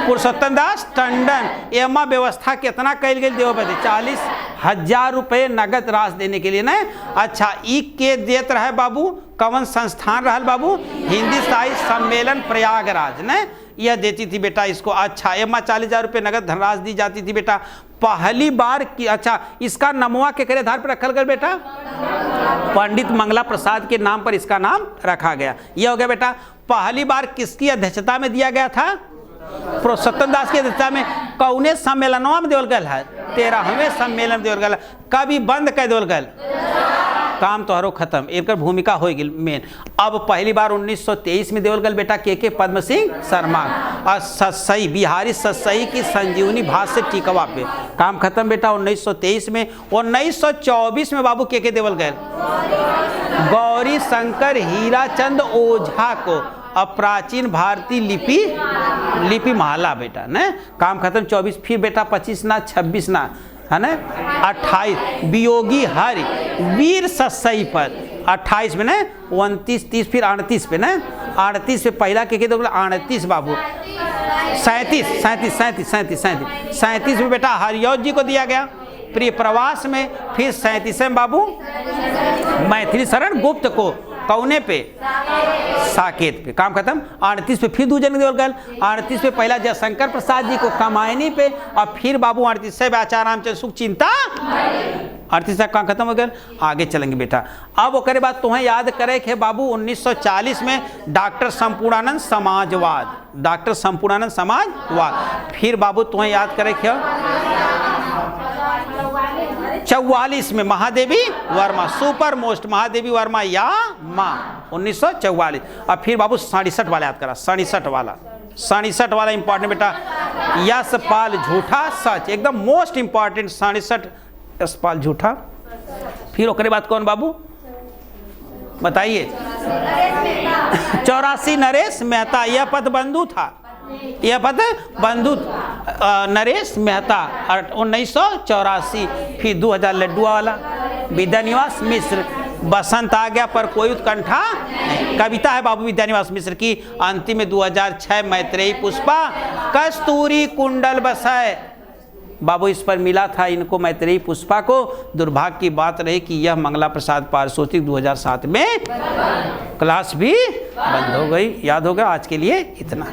पुरुषोत्तम दास टंडन। एमा व्यवस्था कितना कैल गई देव बदे? 40,000 रुपये नगद राशि देने के लिए ना। अच्छा ई के देत रहे बाबू कवन संस्थान रहल बाबू? हिंदी साहित्य सम्मेलन प्रयागराज ने यह देती थी बेटा इसको। अच्छा एमा 40,000 रुपये नगद धनराशि दी जाती थी बेटा। पहली बार की अच्छा इसका नमवा के करे आधार पर रखल गया बेटा? पंडित मंगला प्रसाद के नाम पर इसका नाम रखा गया। यह हो गया बेटा। पहली बार किसकी अध्यक्षता में दिया गया था? पुरुषोत्तम दास की अध्यक्षता में। कौने सम्मेलनवा में देवल गल है? 13वें सम्मेलन में देवल गल। कभी बंद कर देवल गल? काम तोहरो खत्म। एक भूमिका होगी मेन। अब पहली बार 1923 में देवल गल बेटा के पद्म सिंह शर्मा और सत्सई बिहारी सत्सई की संजीवनी भाष्य टीकवा पे। काम खत्म बेटा 1923 में। 1924 में बाबू के देवल गए? गौरी शंकर हीराचंद ओझा को अप्राचीन भारतीय लिपि माला बेटा ने। काम खत्म 24। फिर बेटा 25 ना 26 ना है ना 28 वियोगी हरि वीर सत्सई पर 28 में ना 29 30 फिर 38 पे ना 38 पे पहला के दो 38 बाबू 37 में बेटा हरिऔध जी को दिया गया प्रिय प्रवास में। फिर 37 में बाबू मैथिली शरण गुप्त को कौने पे? साकेत पे। काम खत्म। 38 पे फिर दूजन देवल गल। 38 पे पहला जयशंकर प्रसाद जी को कमायनी पे और फिर बाबू 38 से आचार्य रामचंद्र सुख चिंता 38 तक काम खत्म हो गया। आगे चलेंगे बेटा। अब ओकरे बाद तुम्हें याद करे कि बाबू 1940 में डॉक्टर संपूर्णानंद समाजवाद। डॉक्टर संपूर्णानंद समाजवाद। फिर बाबू तुम्हें याद करे कि 44 में महादेवी वर्मा सुपर मोस्ट महादेवी वर्मा या माँ 1944। अब फिर बाबू 67 वाला याद करा। 67 वाला इंपॉर्टेंट बेटा। यशपाल झूठा सच एकदम मोस्ट इंपॉर्टेंट। 67 यशपाल झूठा। फिर ओकरे बाद कौन बाबू बताइए? 84 नरेश मेहता। यह पद बंधु था। यह पद बंधु नरेश मेहता 1984। फिर 2000 लड्डुआ वाला विद्यानिवास मिश्र। बसंत आ गया पर कोई उत्कंठा। कविता है बाबू विद्यानिवास मिश्र की। अंतिम में 2006 मैत्रेयी पुष्पा कस्तूरी कुंडल बसाए। बाबू इस पर मिला था इनको मैत्रेयी पुष्पा को। दुर्भाग्य की बात रही कि यह मंगला प्रसाद पारितोषिक 2007 में क्लास भी बंद हो गई। याद होगा। आज के लिए इतना।